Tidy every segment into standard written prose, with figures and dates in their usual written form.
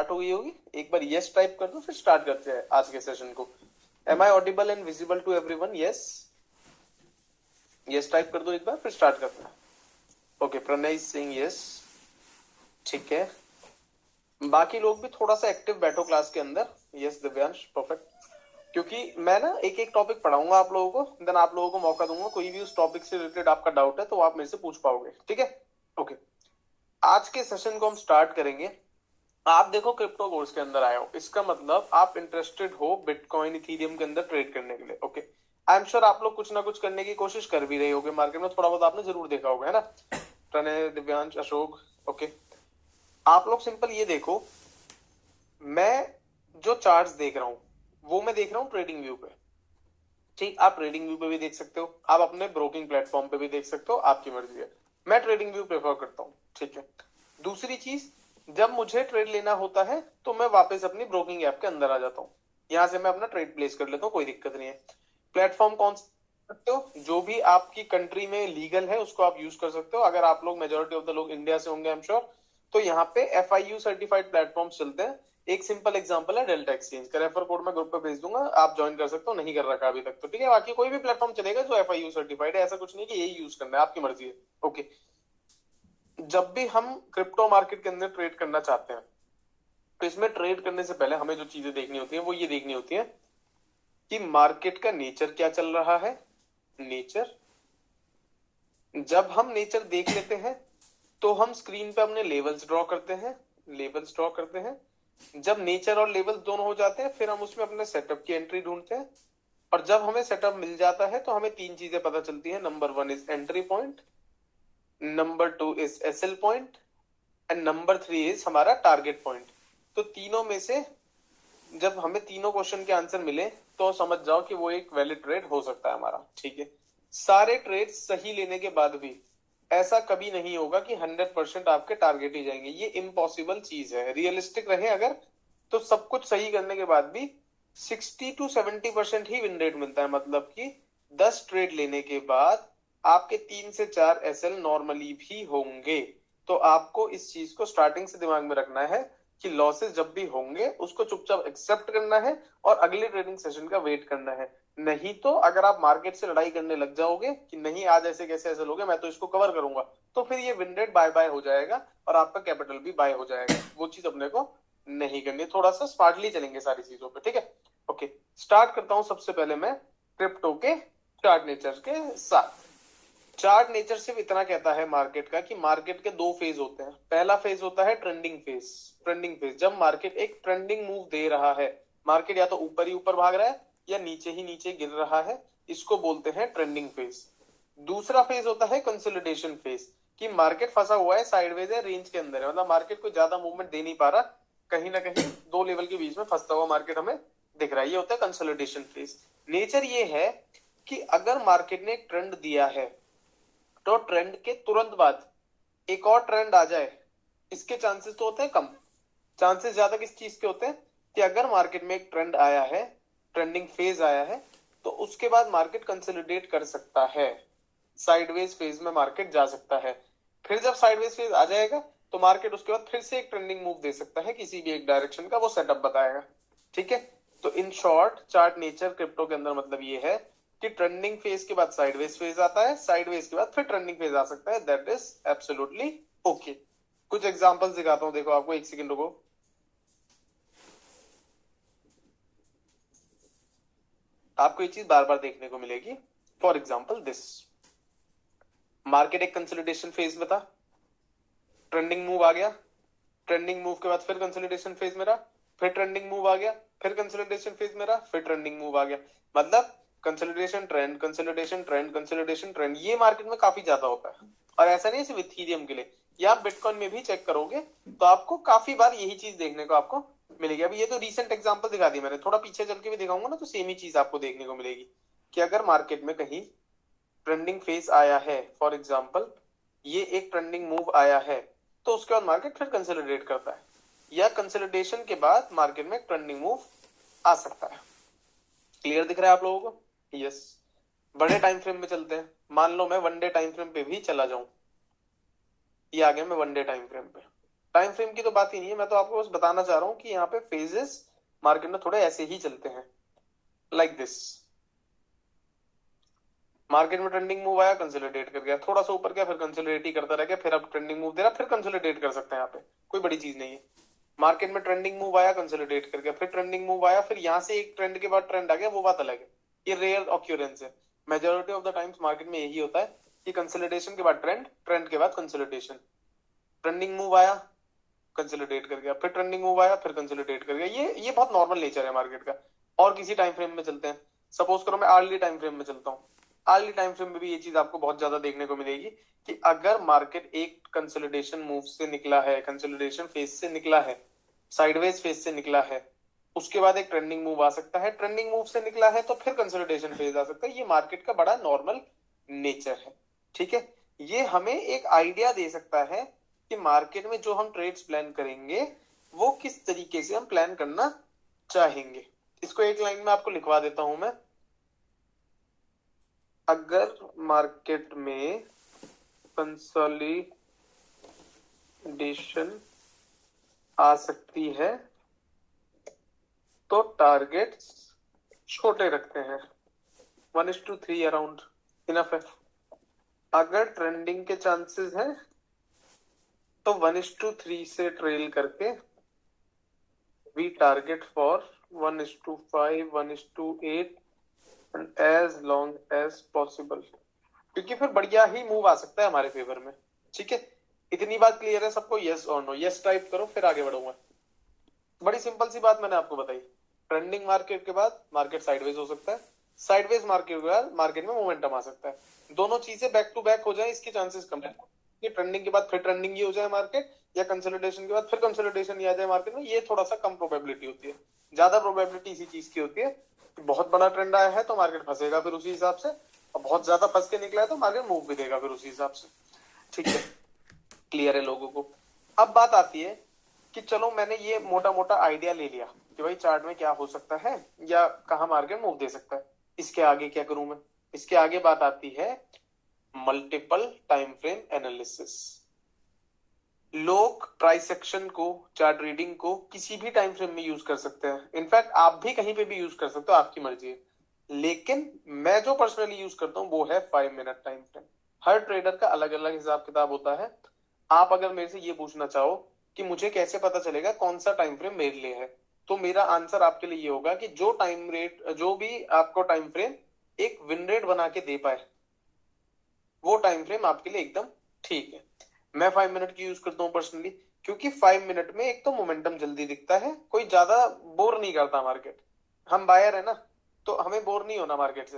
Start हो गई होगी। एक बार यस टाइप कर दो, फिर स्टार्ट करते हैं आज के सेशन को। Am I audible and visible to everyone? Yes, yes type कर दो एक बार, फिर स्टार्ट करते हैं। ओके, प्रणय सिंह यस, ठीक है। बाकी लोग भी थोड़ा सा एक्टिव बैठो क्लास के अंदर। Yes Divyansh, perfect. क्योंकि मैं ना एक एक टॉपिक पढ़ाऊंगा आप लोगों को, देन आप लोगों को मौका दूंगा, कोई भी उस टॉपिक से रिलेटेड आपका डाउट है तो आप मेरे से पूछ पाओगे, ठीक है। ओके, आज के सेशन को हम स्टार्ट करेंगे। आप देखो क्रिप्टो कोर्स के अंदर आए हो, इसका मतलब आप इंटरेस्टेड हो बिटकॉइन इथीरियम के अंदर ट्रेड करने के लिए। ओके, आई एम श्योर आप लोग कुछ ना कुछ करने की कोशिश कर भी रहे होगे मार्केट में, थोड़ा बहुत आपने जरूर देखा होगा, है ना। प्रणय, दिव्यांश, अशोक, ओके। आप लोग सिंपल ये देखो, मैं जो चार्ट्स देख रहा हूं वो मैं देख रहा हूं ट्रेडिंग व्यू पे, ठीक। आप ट्रेडिंग व्यू पे भी देख सकते हो, आप अपने ब्रोकिंग प्लेटफॉर्म पे भी देख सकते हो, आपकी मर्जी है। मैं ट्रेडिंग व्यू प्रेफर करता हूं, ठीक है। दूसरी चीज, जब मुझे ट्रेड लेना होता है तो मैं वापस अपनी ब्रोकिंग ऐप के अंदर आ जाता हूँ, यहां से मैं अपना ट्रेड प्लेस कर लेता हूँ, कोई दिक्कत नहीं है। प्लेटफॉर्म कौन सकते हो, जो भी आपकी कंट्री में लीगल है उसको आप यूज कर सकते हो। अगर आप लोग मेजोरिटी ऑफ द लोग इंडिया से होंगे आई एम श्योर, तो यहाँ पे FIU सर्टिफाइड प्लेटफॉर्म चलते हैं। एक सिंपल एग्जांपल है डेल्टा एक्सचेंज का, रेफर कोड मैं ग्रुप पे भेज दूंगा, आप ज्वाइन कर सकते हो, नहीं कर रखा अभी तक तो, ठीक है। बाकी कोई भी प्लेटफॉर्म चलेगा जो FIU सर्टिफाइड है, ऐसा कुछ नहीं कि यही यूज करना है, आपकी मर्जी है। ओके, जब भी हम क्रिप्टो मार्केट के अंदर ट्रेड करना चाहते हैं तो इसमें ट्रेड करने से पहले हमें जो चीजें देखनी होती है वो ये देखनी होती है कि मार्केट का नेचर क्या चल रहा है। नेचर, जब हम नेचर देख लेते हैं तो हम स्क्रीन पे अपने लेवल्स ड्रॉ करते हैं, लेवल्स ड्रॉ करते हैं। जब नेचर और लेवल्स दोनों हो जाते हैं फिर हम उसमें अपने सेटअप की एंट्री ढूंढते हैं, और जब हमें सेटअप मिल जाता है तो हमें तीन चीजें पता चलती है। Number 1 is entry point, number 2 is SL point, and number 3 is हमारा टारगेट पॉइंट। तो तीनों में से जब हमें तीनों क्वेश्चन के आंसर मिले तो समझ जाओ कि वो एक वैलिड ट्रेड हो सकता है हमारा, ठीक है। सारे ट्रेड सही लेने के बाद भी ऐसा कभी नहीं होगा कि 100% आपके टारगेट ही जाएंगे, ये इम्पॉसिबल चीज है। रियलिस्टिक रहे अगर, तो सब कुछ सही करने के बाद भी 60 to 70% ही विन रेट मिलता है। मतलब कि 10 ट्रेड लेने के बाद आपके 3 से 4 SL नॉर्मली भी होंगे। तो आपको इस चीज को स्टार्टिंग से दिमाग में रखना है कि लॉसेस जब भी होंगे उसको चुपचाप एक्सेप्ट करना है और अगले ट्रेडिंग सेशन का वेट करना है। नहीं तो अगर आप मार्केट से लड़ाई करने लग जाओगे कि नहीं आज ऐसे कैसे ऐसे लोगे, मैं तो इसको कवर करूंगा, तो फिर ये विन रेट बाय बाय हो जाएगा और आपका कैपिटल भी बाय हो जाएगा। वो चीज अपने को नहीं करनी, थोड़ा सा स्मार्टली चलेंगे सारी चीजों पे, ठीक है। ओके, स्टार्ट करता हूं सबसे पहले मैं क्रिप्टो के चार्ट नेचर के साथ। चार्ट नेचर सिर्फ इतना कहता है मार्केट का कि मार्केट के दो फेज होते हैं। पहला फेज होता है ट्रेंडिंग फेज। ट्रेंडिंग फेज, जब मार्केट एक ट्रेंडिंग मूव दे रहा है, मार्केट या तो ऊपर ही ऊपर भाग रहा है या नीचे ही नीचे गिर रहा है, इसको बोलते हैं ट्रेंडिंग फेज। दूसरा फेज होता है कंसोलिडेशन फेज, कि मार्केट फंसा हुआ है, साइडवेज है, रेंज के अंदर है, मतलब मार्केट को ज्यादा मूवमेंट दे नहीं पा रहा, कहीं ना कहीं दो लेवल के बीच में फंसता हुआ मार्केट हमें दिख रहा है, ये होता है कंसोलिडेशन फेज। नेचर ये है कि अगर मार्केट ने एक ट्रेंड दिया है तो ट्रेंड के तुरंत बाद एक और ट्रेंड आ जाए, इसके चांसेस तो होते हैं कम। चांसेस ज्यादा किस चीज के होते हैं कि अगर मार्केट में एक ट्रेंड आया है, ट्रेंडिंग फेज आया है, तो उसके बाद मार्केट कंसोलिडेट कर सकता है, साइडवेज फेज में मार्केट जा सकता है। फिर जब साइडवेज फेज आ जाएगा तो मार्केट उसके बाद फिर से एक ट्रेंडिंग मूव दे सकता है किसी भी एक डायरेक्शन का, वो सेटअप बताएगा, ठीक है। तो in short chart nature crypto के अंदर मतलब ये है कि ट्रेंडिंग फेज के बाद साइडवेज फेज आता है, साइडवेज के बाद फिर ट्रेंडिंग फेज आ सकता है, दैट इज एब्सोल्युटली ओके। कुछ एग्जांपल्स दिखाता हूं, देखो आपको, एक सेकंड रुको। आपको ये चीज बार बार देखने को मिलेगी। फॉर एग्जाम्पल दिस, मार्केट एक कंसोलिडेशन फेज में था, ट्रेंडिंग मूव आ गया, ट्रेंडिंग मूव के बाद फिर कंसोलिडेशन फेज में रहा, फिर ट्रेंडिंग मूव आ गया, फिर कंसोलिडेशन फेज में रहा, फिर ट्रेंडिंग मूव आ गया। मतलब consolidation trend, consolidation trend, consolidation trend, ये मार्केट में काफी ज्यादा होता है। और ऐसा नहीं सिर्फ इथीरियम के लिए, या आप बिटकॉइन में भी चेक करोगे तो आपको काफी बार यही चीज देखने को आपको मिलेगी। अभी ये तो रिसेंट एग्जांपल दिखा दी मैंने, थोड़ा पीछे चल के भी दिखाऊंगा ना तो सेम ही चीज आपको देखने को मिलेगी कि अगर मार्केट में कहीं ट्रेंडिंग फेज आया है, फॉर एग्जाम्पल ये एक ट्रेंडिंग मूव आया है, तो उसके बाद मार्केट फिर कंसोलिडेट करता है, या कंसोलिडेशन के बाद मार्केट में ट्रेंडिंग मूव आ सकता है। क्लियर दिख रहा है आप लोगों को? यस। बड़े टाइम फ्रेम में चलते हैं। मान लो मैं वन डे टाइम फ्रेम पे भी चला जाऊं, ये आ गया मैं वन डे टाइम फ्रेम पे, टाइम फ्रेम की तो बात ही नहीं है, मैं तो आपको बस बताना चाह रहा हूँ कि यहाँ पे फेजेस मार्केट में थोड़े ऐसे ही चलते हैं, लाइक दिस। मार्केट में ट्रेंडिंग मूव आया, कंसोलिडेट कर गया, थोड़ा सा ऊपर गया, फिर कंसोलिडेट ही करता रह गया, फिर अब ट्रेंडिंग मूव दे रहा, फिर कंसोलिडेट कर सकते हैं, यहाँ पे कोई बड़ी चीज नहीं है। मार्केट में ट्रेंडिंग मूव आया, कंसोलिडेट कर गया, फिर ट्रेंडिंग मूव आया, फिर यहाँ से एक ट्रेंड के बाद ट्रेंड आ गया, वो बात अलग है, ये रेयर ऑक्यूरेंस है। Majority of the times market में यही होता है कि कंसोलिडेशन के बाद ट्रेंड, ट्रेंड के बाद कंसोलिडेशन, ट्रेंडिंग मूव आया, कंसोलिडेट कर गया, फिर ट्रेंडिंग मूव आया, फिर कंसोलिडेट कर गया, ये बहुत नॉर्मल नेचर है मार्केट का। और किसी टाइम फ्रेम में चलते हैं, सपोज करो मैं आर्ली टाइम फ्रेम में चलता हूँ, आर्ली टाइम फ्रेम में भी ये चीज आपको बहुत ज्यादा देखने को मिलेगी कि अगर मार्केट एक कंसोलिडेशन मूव से निकला है, कंसोलिडेशन फेज से निकला है, साइडवेज फेज से निकला है, उसके बाद एक ट्रेंडिंग मूव आ सकता है, ट्रेंडिंग मूव से निकला है तो फिर कंसोलिडेशन फेज आ सकता है, ये मार्केट का बड़ा नॉर्मल नेचर है, ठीक है। ये हमें एक आइडिया दे सकता है कि मार्केट में जो हम ट्रेड्स प्लान करेंगे वो किस तरीके से हम प्लान करना चाहेंगे। इसको एक लाइन में आपको लिखवा देता हूं मैं। अगर मार्केट में कंसोलिडेशन आ सकती है तो टारगेट्स छोटे रखते हैं, 1:3 अराउंड इनफ है। अगर ट्रेंडिंग के चांसेस हैं तो 1:3 से ट्रेल करके we target for 1:5, 1:8 and as long as possible, क्योंकि फिर बढ़िया ही मूव आ सकता है हमारे फेवर में, ठीक है। इतनी बात क्लियर है सबको? यस और नो? यस टाइप करो, फिर आगे बढ़ूंगा। बड़ी सिंपल सी बात मैंने आपको बताई। ट्रेंडिंग मार्केट के बाद मार्केट साइडवेज हो सकता है, साइडवेज मार्केट के बाद मार्केट में मोमेंटम आ सकता है, दोनों चीजें बैक टू बैक हो जाए इसके चांसेस कम है कि ट्रेंडिंग के बाद फिर ट्रेंडिंग ही हो जाए मार्केट, या कंसोलिडेशन के बाद फिर कंसोलिडेशन ही आ जाए मार्केट में, ये थोड़ा सा कम प्रोबेबिलिटी होती है। ज्यादा प्रोबेबिलिटी इसी चीज की होती है कि बहुत बड़ा ट्रेंड आया है तो मार्केट फंसेगा फिर उसी हिसाब से, और बहुत ज्यादा फंस के निकला है तो मार्केट मूव भी देगा फिर उसी हिसाब से, ठीक है। क्लियर है लोगों को? अब बात आती है कि चलो मैंने ये मोटा मोटा आइडिया ले लिया कि भाई चार्ट में क्या हो सकता है या कहां मार्केट मूव दे सकता है, इसके आगे क्या करूं मैं? इसके आगे बात आती है मल्टीपल टाइम फ्रेम एनालिसिस। लोग प्राइस एक्शन को, चार्ट रीडिंग को किसी भी टाइम फ्रेम में यूज कर सकते हैं, इनफैक्ट आप भी कहीं पे भी यूज कर सकते हो, आपकी मर्जी है। लेकिन मैं जो पर्सनली यूज करता हूं वो है 5 मिनट टाइम फ्रेम। हर ट्रेडर का अलग अलग हिसाब किताब होता है। आप अगर मेरे से ये पूछना चाहो कि मुझे कैसे पता चलेगा कौन सा टाइम फ्रेम मेरे लिए है, तो मेरा आंसर आपके लिए ये होगा कि जो टाइम रेट, जो भी आपको टाइम फ्रेम एक विन रेट बना के दे पाए, वो टाइम फ्रेम आपके लिए एकदम ठीक है। मैं 5 मिनट की यूज करता हूँ पर्सनली, क्योंकि 5 मिनट में एक तो मोमेंटम जल्दी दिखता है, कोई ज्यादा बोर नहीं करता मार्केट, हम बायर है ना, तो हमें बोर नहीं होना मार्केट से।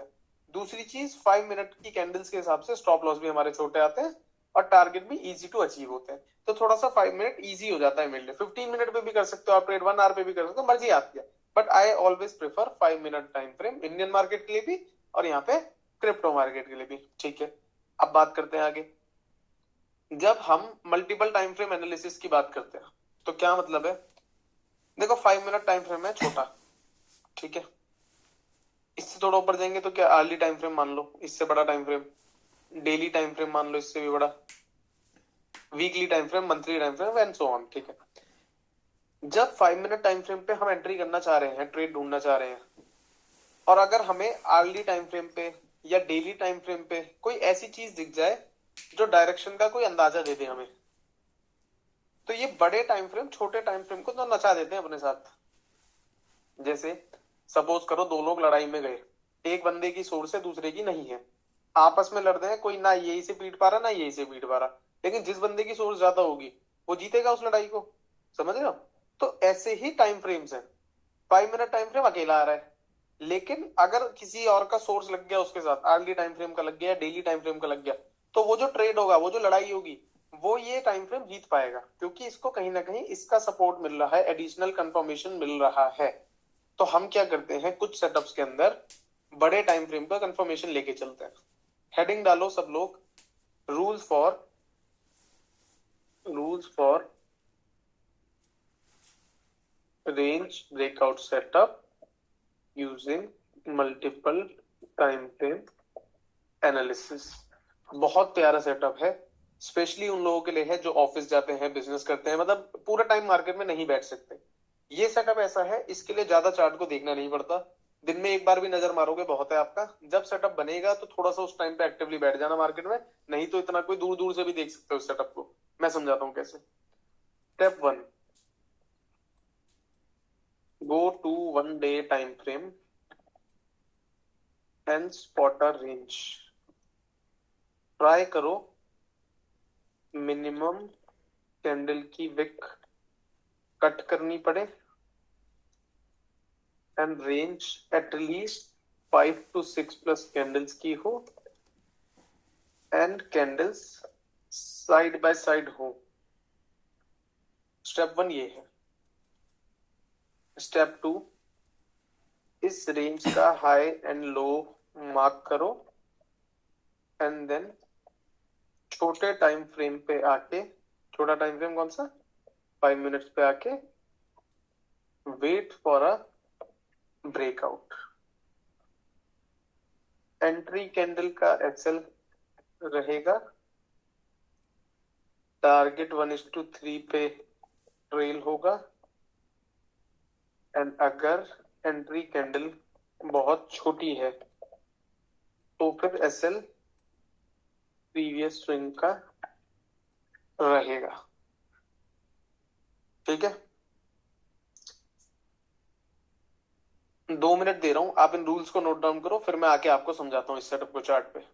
दूसरी चीज, 5 मिनट की कैंडल्स के हिसाब से स्टॉप लॉस भी हमारे छोटे आते हैं और टारगेट भी इजी टू अचीव होते हैं, तो थोड़ा सा 5 मिनट इजी हो जाता है मेरे लिए। 15 मिनट पे भी कर सकते हो आप ट्रेड, 1 आवर पे भी कर सकते हो, मर्जी आपकी है, but I always prefer 5 minute time frame, Indian market के लिए भी और यहाँ पे क्रिप्टो मार्केट के लिए भी, ठीक है। अब बात करते हैं आगे। जब हम मल्टीपल टाइम फ्रेम एनालिसिस की बात करते हैं तो क्या मतलब है? देखो 5 मिनट टाइम फ्रेम है छोटा, ठीक है। इससे थोड़ा ऊपर जाएंगे तो क्या अर्ली टाइम फ्रेम मान लो, इससे बड़ा time frame, daily time frame मान लो इससे भी बड़ा, weekly time frame, monthly time frame and so on, ठीक है। जब 5 मिनट टाइम फ्रेम पे हम एंट्री करना चाह रहे हैं, ट्रेड ढूंढना चाह रहे हैं, और अगर हमें अर्ली टाइम फ्रेम पे या डेली टाइम फ्रेम पे कोई ऐसी चीज दिख जाए जो डायरेक्शन का कोई अंदाजा दे दे हमें, तो ये बड़े टाइम फ्रेम छोटे टाइम फ्रेम को तो नचा देते हैं अपने साथ। जैसे सपोज करो दो लोग लड़ाई में गए, एक बंदे की सोर्स है दूसरे की नहीं है, आपस में लड़ रहे हैं, कोई ना यही से पीट पा रहा ना यही से पीट पा रहा, लेकिन जिस बंदे की सोर्स ज्यादा होगी वो जीतेगा उस लड़ाई को, समझ रहे हो? तो ऐसे ही टाइम फ्रेम्स हैं। 5 मिनट टाइम फ्रेम अकेला आ रहा है, लेकिन अगर किसी और का सोर्स लग गया उसके साथ, अर्ली टाइम फ्रेम का लग गया, डेली टाइम फ्रेम का लग गया, तो वो जो ट्रेड होगा, वो जो लड़ाई होगी, वो ये टाइम फ्रेम जीत पाएगा, क्योंकि इसको कहीं ना कहीं इसका सपोर्ट मिल रहा है, एडिशनल कंफर्मेशन मिल रहा है। तो हम क्या करते हैं, कुछ सेटअप्स के अंदर बड़े टाइम फ्रेम का कंफर्मेशन लेके चलते हैं। हेडिंग डालो सब लोग, rules for range breakout setup using multiple time frame analysis. बहुत प्यारा सेटअप है, स्पेशली उन लोगों के लिए है जो ऑफिस जाते हैं, बिजनेस करते हैं, मतलब पूरा टाइम मार्केट में नहीं बैठ सकते। ये सेटअप ऐसा है, इसके लिए ज्यादा चार्ट को देखना नहीं पड़ता। दिन में एक बार भी नजर मारोगे बहुत है आपका। जब सेटअप बनेगा तो थोड़ा सा उस टाइम पे एक्टिवली बैठ जाना मार्केट में, नहीं तो इतना कोई दूर दूर से भी देख सकते हो उस सेटअप को। मैं समझाता हूँ कैसे। Step one, go to 1 day time frame and spot a range. Try करो मिनिमम कैंडल की विक कट करनी पड़े and range at least 5 to 6 plus candles की हो and candles side by side हो। स्टेप वन ये है। स्टेप टू, इस रेंज का हाई एंड लो मार्क करो एंड देन छोटे टाइम फ्रेम पे आके, छोटा टाइम फ्रेम कौन सा, 5 मिनट्स पे आके wait for a breakout. Entry candle का एसएल रहेगा टारगेट 1:3 पे ट्रेल होगा एंड अगर एंट्री कैंडल बहुत छोटी है तो फिर एसएल प्रीवियस स्विंग का रहेगा। ठीक है, 2 मिनट दे रहा हूं, आप इन रूल्स को नोट डाउन करो, फिर मैं आके आपको समझाता हूँ इस सेटअप को चार्ट पे।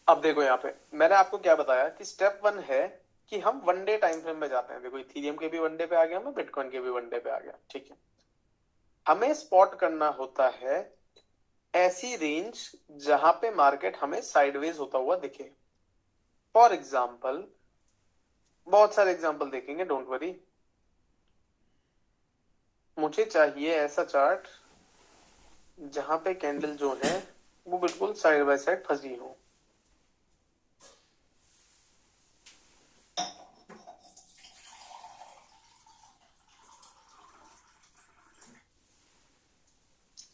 अब देखो यहाँ पे मैंने आपको क्या बताया कि स्टेप वन है कि हम 1 day टाइम फ्रेम में जाते हैं। देखो इथीरियम के भी 1 day पे आ गया, मैं बिटकॉइन के भी 1 day पे आ गया। ठीक है, हमें स्पॉट करना होता है ऐसी रेंज जहां पे मार्केट हमें साइडवेज होता हुआ दिखे। फॉर एग्जाम्पल, बहुत सारे एग्जाम्पल देखेंगे, डोंट वरी। मुझे चाहिए ऐसा चार्ट जहां पे कैंडल जो है वो बिल्कुल साइड बाय साइड फंसी हो।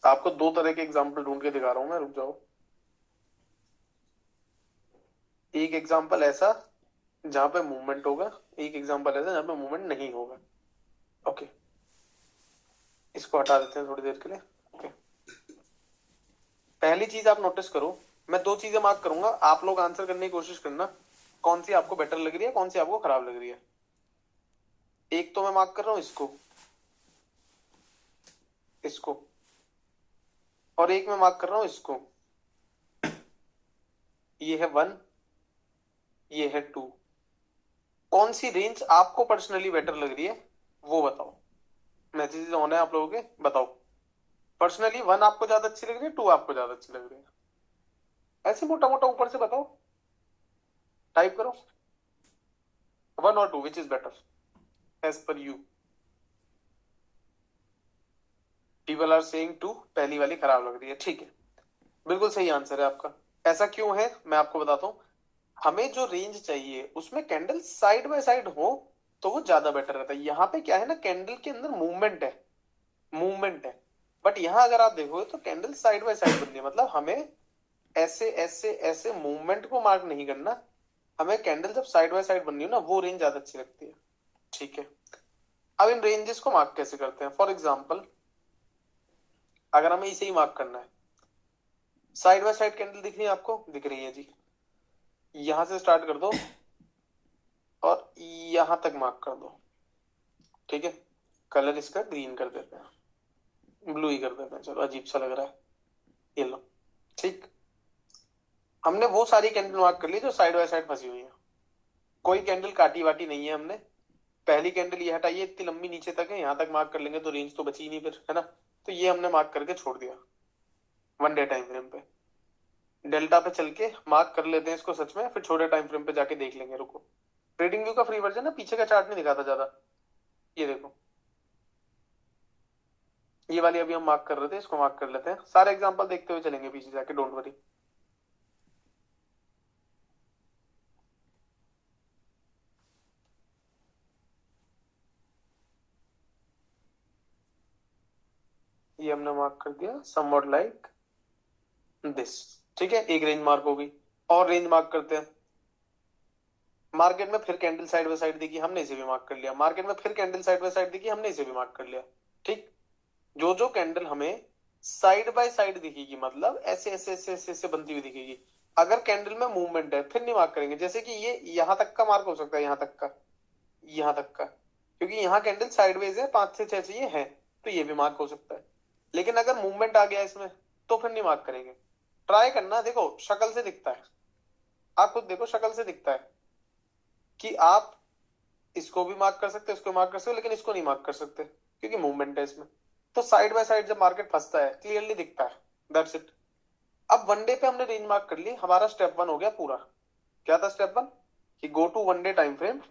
आपको 2 तरह के एग्जाम्पल ढूंढ के दिखा रहा हूं मैं, रुक जाओ। एक एग्जाम्पल ऐसा जहां पे मूवमेंट होगा, एक एग्जाम्पल ऐसा जहां पे मूवमेंट नहीं होगा। ओके, इसको हटा देते हैं थोड़ी देर के लिए। ओके, पहली चीज आप नोटिस करो, मैं 2 चीजें मार्क करूंगा, आप लोग आंसर करने की कोशिश करना कौन सी आपको बेटर लग रही है, कौन सी आपको खराब लग रही है। एक तो मैं मार्क कर रहा हूं इसको, इसको, और एक मैं मार्क कर रहा हूं इसको। ये है 1, ये है 2। कौन सी रेंज आपको पर्सनली बेटर लग रही है वो बताओ। मैसेजेस ऑन है आप लोगों के, बताओ। पर्सनली 1 आपको ज्यादा अच्छी लग रही है, 2 आपको ज्यादा अच्छी लग रही है? ऐसे मोटा मोटा ऊपर से बताओ, टाइप करो 1 और 2, which is better as per you. People are saying 2, पहली वाली खराब लग रही है। ठीक है, बिल्कुल सही आंसर है आपका। ऐसा क्यों है मैं आपको बताता हूं। हमें जो रेंज चाहिए उसमें कैंडल साइड बाय साइड हो तो वो ज्यादा बेटर रहता है। यहाँ पे क्या है ना, कैंडल के अंदर मूवमेंट है, मूवमेंट है। बट यहाँ अगर आप देखोगे तो कैंडल साइड बाय साइड बन रही है, मतलब हमें ऐसे ऐसे ऐसे मूवमेंट को मार्क नहीं करना, हमें कैंडल जब साइड बाय साइड बन रही हो ना वो रेंज ज्यादा अच्छी लगती है। ठीक है, अब इन रेंजेस को मार्क कैसे करते हैं। फॉर एग्जाम्पल, अगर हमें इसे ही मार्क करना है, साइड बाय साइड कैंडल दिख रही है आपको, दिख रही है जी। यहां से स्टार्ट कर दो और यहां तक मार्क कर दो। ठीक है, कलर इसका ग्रीन कर देते हैं, ब्लू ही कर देते हैं, चलो अजीब सा लग रहा है, ये लो। ठीक, हमने वो सारी कैंडल मार्क कर ली जो साइड बाय साइड फंसी हुई है, कोई कैंडल काटी वाटी नहीं है हमने। पहली कैंडल ये हटाइए, इतनी लंबी नीचे तक है, यहां तक मार्क कर लेंगे तो रेंज तो बची ही नहीं फिर, है ना। तो ये हमने मार्क करके छोड़ दिया 1 day टाइम फ्रेम पे। डेल्टा पे चल के मार्क कर लेते हैं इसको सच में, फिर छोटे टाइम फ्रेम पे जाके देख लेंगे। रुको, ट्रेडिंग व्यू का फ्री वर्जन है, पीछे का चार्ट नहीं दिखाता ज्यादा। ये देखो, ये वाली अभी हम मार्क कर रहे थे, इसको मार्क कर लेते हैं। सारे एग्जांपल देखते हुए चलेंगे पीछे जाके, डोंट वरी। ये हमने मार्क कर दिया, समवॉट लाइक दिस। ठीक है, एक रेंज मार्क हो गई। और रेंज मार्क करते हैं। मार्केट में फिर कैंडल साइड बाय साइड दिखी, हमने इसे भी मार्क कर लिया। मार्केट में फिर कैंडल साइड बाय साइड दिखी, हमने इसे भी मार्क कर लिया। ठीक। जो जो कैंडल हमें साइड बाय साइड दिखेगी, मतलब ऐसे ऐसे ऐसे ऐसे ऐसे बनती हुई दिखेगी, अगर कैंडल में मूवमेंट है फिर नहीं मार्क करेंगे। जैसे कि ये यहां तक का मार्क हो सकता है, यहां तक का, यहां तक का, क्योंकि यहाँ कैंडल साइडवेज है, 5 से 6 चाहिए है, तो ये भी मार्क हो सकता है। लेकिन अगर मूवमेंट आ गया इसमें तो फिर नहीं मार्क करेंगे। ट्राई करना, देखो शक्ल से दिखता है, आप खुद देखो शक्ल से दिखता है कि आप इसको भी मार्क कर सकते हो, इसको मार्क कर सकते हो, लेकिन इसको नहीं मार्क कर सकते क्योंकि मूवमेंट है इसमें। तो साइड बाय साइड जब मार्केट फंसता है क्लियरली दिखता है, दैट्स इट। अब वनडे पे हमने रेंज मार्क कर ली, हमारा स्टेप 1 हो गया पूरा। क्या था स्टेप 1? कि go to one day time frame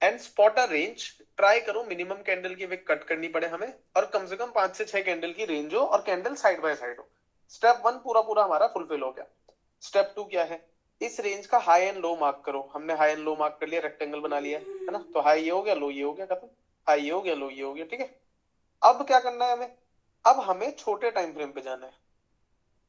and spot a range. Try करो मिनिमम कैंडल की विक कट करनी पड़े हमें, और कम से कम 5 से 6 कैंडल की रेंज हो, और कैंडल साइड बाय साइड हो। स्टेप 1 पूरा पूरा हमारा फुलफिल हो गया। स्टेप 2 क्या है? इस रेंज का हाई एंड लो मार्क करो। हमने हाई एंड लो मार्क कर लिया, रेक्टेंगल बना लिया है ना, तो हाई ये हो गया, लो ये हो गया, खत्म। हाई ये हो गया, लो ये हो गया, ठीक है। अब क्या करना है हमें? अब हमें छोटे टाइम फ्रेम पे जाना है।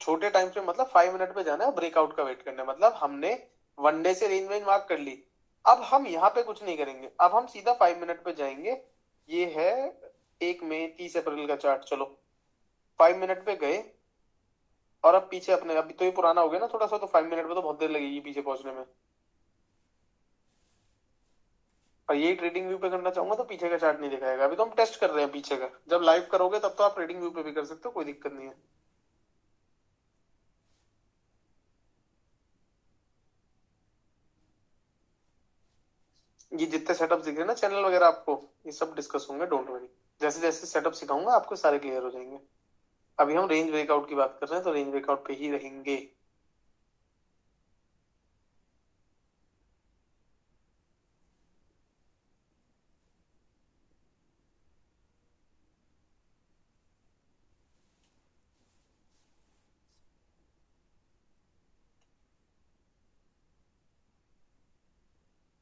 छोटे टाइम फ्रेम मतलब 5 मिनट पे जाना है, ब्रेकआउट का वेट करना है। मतलब हमने वनडे से रेंज वेंज मार्क कर ली, अब हम यहाँ पे कुछ नहीं करेंगे, अब हम सीधा 5 मिनट पे जाएंगे। ये है 1 मई 30 अप्रैल का चार्ट, चलो 5 मिनट पे गए, और अब पीछे अपने, अभी तो ये पुराना हो गया ना थोड़ा सा, तो 5 मिनट में तो बहुत देर लगेगी पीछे पहुंचने में। और यही ट्रेडिंग व्यू पे करना चाहूंगा तो पीछे का चार्ट नहीं दिखाएगा। अभी तो हम टेस्ट कर रहे हैं पीछे का, जब लाइव करोगे तब तो आप ट्रेडिंग व्यू पे भी कर सकते हो, कोई दिक्कत नहीं है। ये जितने सेटअप दिख रहे हैं ना चैनल वगैरह आपको, ये सब डिस्कस होंगे, डोंट वरी। जैसे जैसे सेटअप सिखाऊंगा आपको सारे क्लियर हो जाएंगे। अभी हम रेंज ब्रेकआउट की बात कर रहे हैं, तो रेंज ब्रेकआउट पे ही रहेंगे।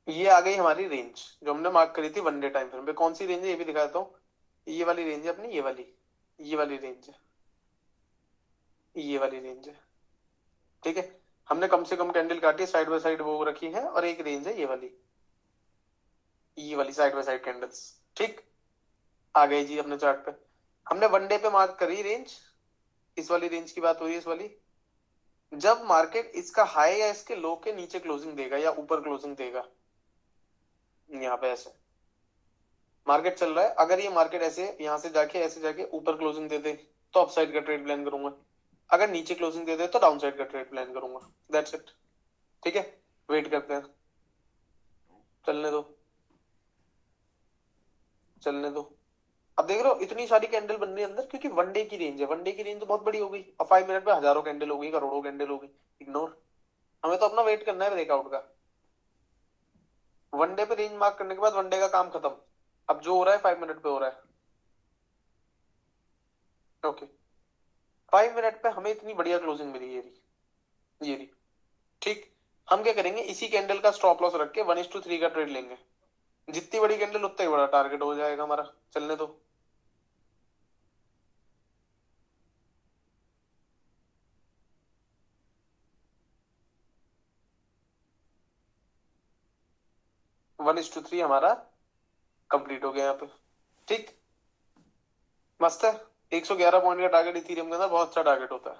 ये आ गई हमारी रेंज जो हमने मार्क करी थी वनडे टाइम फ्रेम पे। कौन सी रेंज है ये भी दिखा देता हूँ। ये वाली रेंज है अपनी, ये वाली रेंज है, ये वाली रेंज है। ठीक है। हमने कम से कम कैंडल काटी, साइड बाय साइड वो रखी है, और एक रेंज है ये वाली साइड बाय साइड कैंडल्स। ठीक। आ गई जी अपने चार्ट पे। हमने वनडे पे मार्क करी रेंज, इस वाली रेंज की बात हो रही है, इस वाली। जब मार्केट इसका हाई या इसके लो के नीचे क्लोजिंग देगा या ऊपर क्लोजिंग देगा, यहाँ पे ऐसे मार्केट चल रहा है, अगर ये मार्केट ऐसे यहाँ से जाके ऐसे जाके ऊपर क्लोजिंग दे दे तो अपसाइड का ट्रेड प्लान करूंगा। अगर नीचे क्लोजिंग दे दे तो डाउन साइड का ट्रेड प्लान करूंगा, दैट्स इट। ठीक है। वेट करते हैं, चलने दो, चलने दो। अब देख रहे हो इतनी सारी कैंडल बन रही है अंदर, क्योंकि वनडे की रेंज है। वनडे की रेंज तो बहुत बड़ी हो गई, और 5 मिनट में हजारों कैंडल हो गई, करोड़ों कैंडल हो गई। इग्नोर, हमें तो अपना वेट करना है ब्रेकआउट का। वनडे पे रेंज मार्क करने के बाद वनडे का काम खत्म। अब जो हो रहा है 5 मिनट पे हो रहा है। ओके। 5 मिनट पे हमें इतनी बढ़िया क्लोजिंग मिली, ये रही। ठीक। हम क्या करेंगे, इसी कैंडल का स्टॉप लॉस रख के 1:3 का ट्रेड लेंगे। जितनी बड़ी कैंडल उतना ही बड़ा टारगेट हो जाएगा हमारा। चलने दो। 1:3 हमारा कंप्लीट हो गया यहाँ पे। ठीक। मस्त है। 111 पॉइंट का टारगेट इथीरियम के अंदर बहुत अच्छा टारगेट होता है।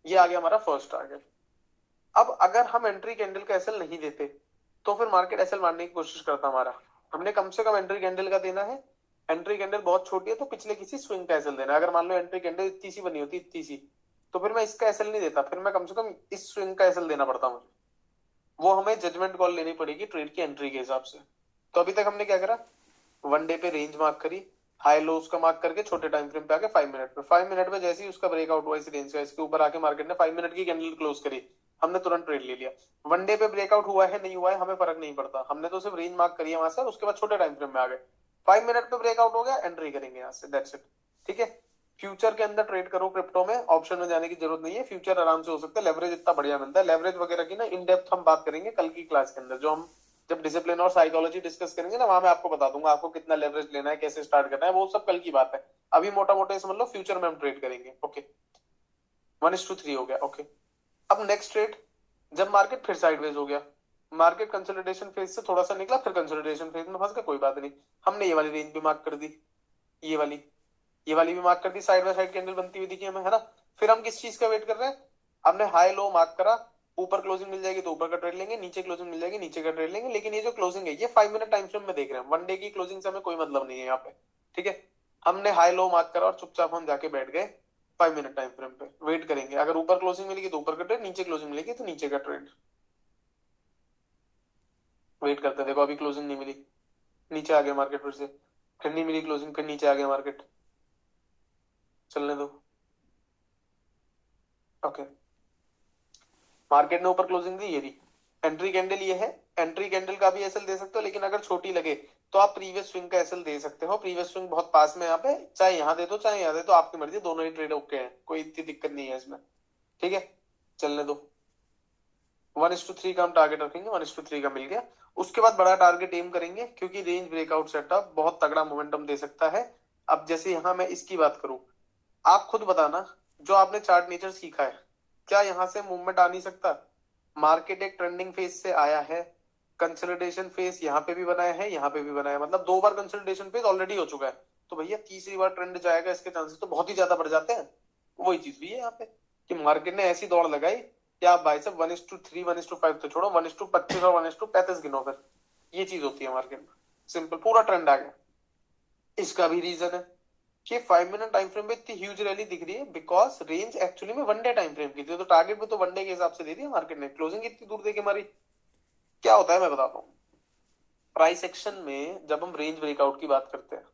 ये आ गया हमारा फर्स्ट टारगेट। अब अगर हम एंट्री कैंडल का एसएल नहीं देते तो फिर मार्केट एसएल मारने की कोशिश करता हमारा। हमने कम से कम एंट्री कैंडल का देना है। एंट्री कैंडल बहुत छोटी है तो पिछले किसी स्विंग का एसएल देना है। अगर मान लो एंट्री कैंडल इतनी सी बनी होती, इतनी सी, तो फिर मैं इसका एसएल नहीं देता, फिर मैं कम से कम इस स्विंग का एसएल देना पड़ता मुझे। वो हमें जजमेंट कॉल लेनी पड़ेगी ट्रेड की एंट्री के हिसाब से। तो अभी तक हमने क्या करा, वनडे पे रेंज मार्क करी, हाई लो उसका मार्क करके छोटे टाइम फ्रेम पे आके 5 मिनट पे, 5 मिनट में जैसे ही उसका ब्रेकआउट हुआ इस रेंज का, इसके ऊपर आके मार्केट ने 5 मिनट की कैंडल क्लोज करी, हमने तुरंत ट्रेड ले लिया। वनडे पे ब्रेकआउट हुआ है नहीं हुआ है हमें फर्क नहीं पड़ता, हमने तो सिर्फ रेंज मार्क करी है वहां से, उसके बाद छोटे टाइम फ्रेम में आ गए। 5 मिनट पे ब्रेकआउट हो गया, एंट्री करेंगे यहाँ से, दैट्स इट। ठीक है। फ्यूचर के अंदर ट्रेड करो क्रिप्टो में, ऑप्शन में जाने की जरूरत नहीं है, फ्यूचर आराम से हो सकता है, लेवरेज इतना बढ़िया मिलता है। लेवरेज वगैरह की ना इन डेप्थ हम बात करेंगे कल की क्लास के अंदर, जो हम जब डिसिप्लिन और साइकोलॉजी डिस्कस करेंगे ना, वहां मैं आपको बता दूंगा आपको कितना लेवरेज लेना है, कैसे स्टार्ट करना है, वो सब कल की बात है। अभी मोटा मोटा समझ लो फ्यूचर में हम ट्रेड करेंगे। ओके, 1:3 हो गया। ओके, अब नेक्स्ट ट्रेड, जब मार्केट फिर साइडवेज हो गया, मार्केट कंसोलिडेशन फेज से थोड़ा सा निकला, फिर कंसोलिडेशन फेज में फंस गया, कोई बात नहीं, हमने ये वाली रेंज भी मार्क कर दी, ये वाली, ये वाली भी मार्क कर दी, साइड बाय साइड कैंडल बनती हुई दिखी हमें, है ना। फिर हम किस चीज का वेट कर रहे हैं, हमने हाई लो मार्क करा, ऊपर क्लोजिंग मिल जाएगी तो ऊपर का ट्रेड लेंगे, नीचे क्लोजिंग मिल जाएगी नीचे का ट्रेड लेंगे। लेकिन ये जो क्लोजिंग है ये 5 मिनट टाइम फ्रेम में देख रहे हैं, वन डे की क्लोजिंग से हमें कोई मतलब नहीं है यहाँ पे, ठीक है। हमने हाई लो मार्क करा और चुपचाप हम जाके बैठ गए 5 मिनट टाइम फ्रेम पे, वेट करेंगे, अगर ऊपर क्लोजिंग मिलेगी तो ऊपर का ट्रेड, नीचे क्लोजिंग मिलेगी तो नीचे का ट्रेड। वेट करते हैं, देखो अभी क्लोजिंग नहीं मिली, नीचे आ गया मार्केट, फिर नहीं मिली क्लोजिंग, फिर नीचे आ गया मार्केट, चलने दो। ओके, मार्केट ने ऊपर क्लोजिंग दी, ये रही एंट्री कैंडल, ये है। एंट्री कैंडल का भी एसएल दे सकते हो, लेकिन अगर छोटी लगे तो आप प्रीवियस स्विंग का एसएल दे सकते हो। प्रीवियस स्विंग बहुत पास में यहाँ पे, चाहे यहाँ दे दो चाहे यहाँ दे दो, आपकी मर्जी, दोनों ही ट्रेड ओके है, कोई इतनी दिक्कत नहीं है इसमें, ठीक है। चलने दो, 1:3 का हम टारगेट रखेंगे, 1:3 का मिल गया। उसके बाद बड़ा टारगेट एम करेंगे, क्योंकि रेंज ब्रेकआउट सेटअप बहुत तगड़ा मोमेंटम दे सकता है। अब जैसे यहाँ मैं इसकी बात करूं, आप खुद बताना, जो आपने चार्ट नेचर सीखा है, क्या यहाँ से मूवमेंट आ नहीं सकता। मार्केट एक ट्रेंडिंग फेज से आया है, कंसोलिडेशन फेज यहाँ पे भी बनाया है, यहाँ पे भी बनाया है, मतलब 2 बार कंसोलिडेशन फेज ऑलरेडी हो चुका है, तो भैया तीसरी बार ट्रेंड जाएगा, इसके चांसेस तो बहुत ही ज्यादा बढ़ जाते हैं। वही चीज भी है यहाँ पे, कि मार्केट ने ऐसी दौड़ लगाई कि आप भाई साहब 1:3 1:5 तो छोड़ो, 1:25 और 1:35 गिनो फिर, ये चीज होती है मार्केट में, सिंपल पूरा ट्रेंड आ गया। इसका भी रीजन है कि 5 मिनट टाइम फ्रेम में इतनी ह्यूज रैली दिख रही है, बिकॉज रेंज एक्चुअली में वन डे टाइम फ्रेम की थी, तो टारगेट भी तो वन डे के हिसाब से दे दिया मार्केट ने, क्लोजिंग इतनी दूर देके हमारी। क्या होता है मैं बताता हूँ, प्राइस एक्शन में जब हम रेंज ब्रेकआउट की बात करते हैं,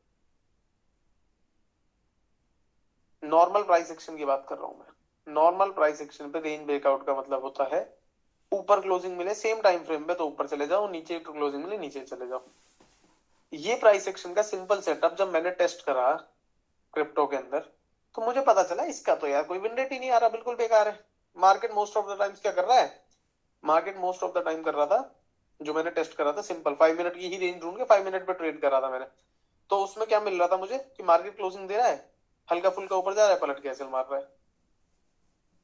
नॉर्मल प्राइस एक्शन की बात कर रहा हूं मैं, नॉर्मल प्राइस एक्शन पे रेंज ब्रेकआउट का मतलब होता है ऊपर क्लोजिंग मिले सेम टाइम फ्रेम पे तो ऊपर चले जाओ, नीचे क्लोजिंग मिले नीचे चले जाओ। ये प्राइस एक्शन का सिंपल सेटअप जब मैंने टेस्ट करा क्रिप्टो के अंदर, तो मुझे पता चला इसका तो यार कोई विंडेट ही नहीं आ रहा, बिल्कुल बेकार है। Market most of the times क्या कर रहा है, market most of the time कर रहा था, जो मैंने टेस्ट करा था सिंपल 5 मिनट की ही रेंज ढूंढ के 5 मिनट पे ट्रेड करा था मैंने, तो उसमें क्या मिल रहा था मुझे कि मार्केट क्लोजिंग दे रहा है, हल्का फुल्का ऊपर जा रहा है, पलट के एसएल मार रहा है,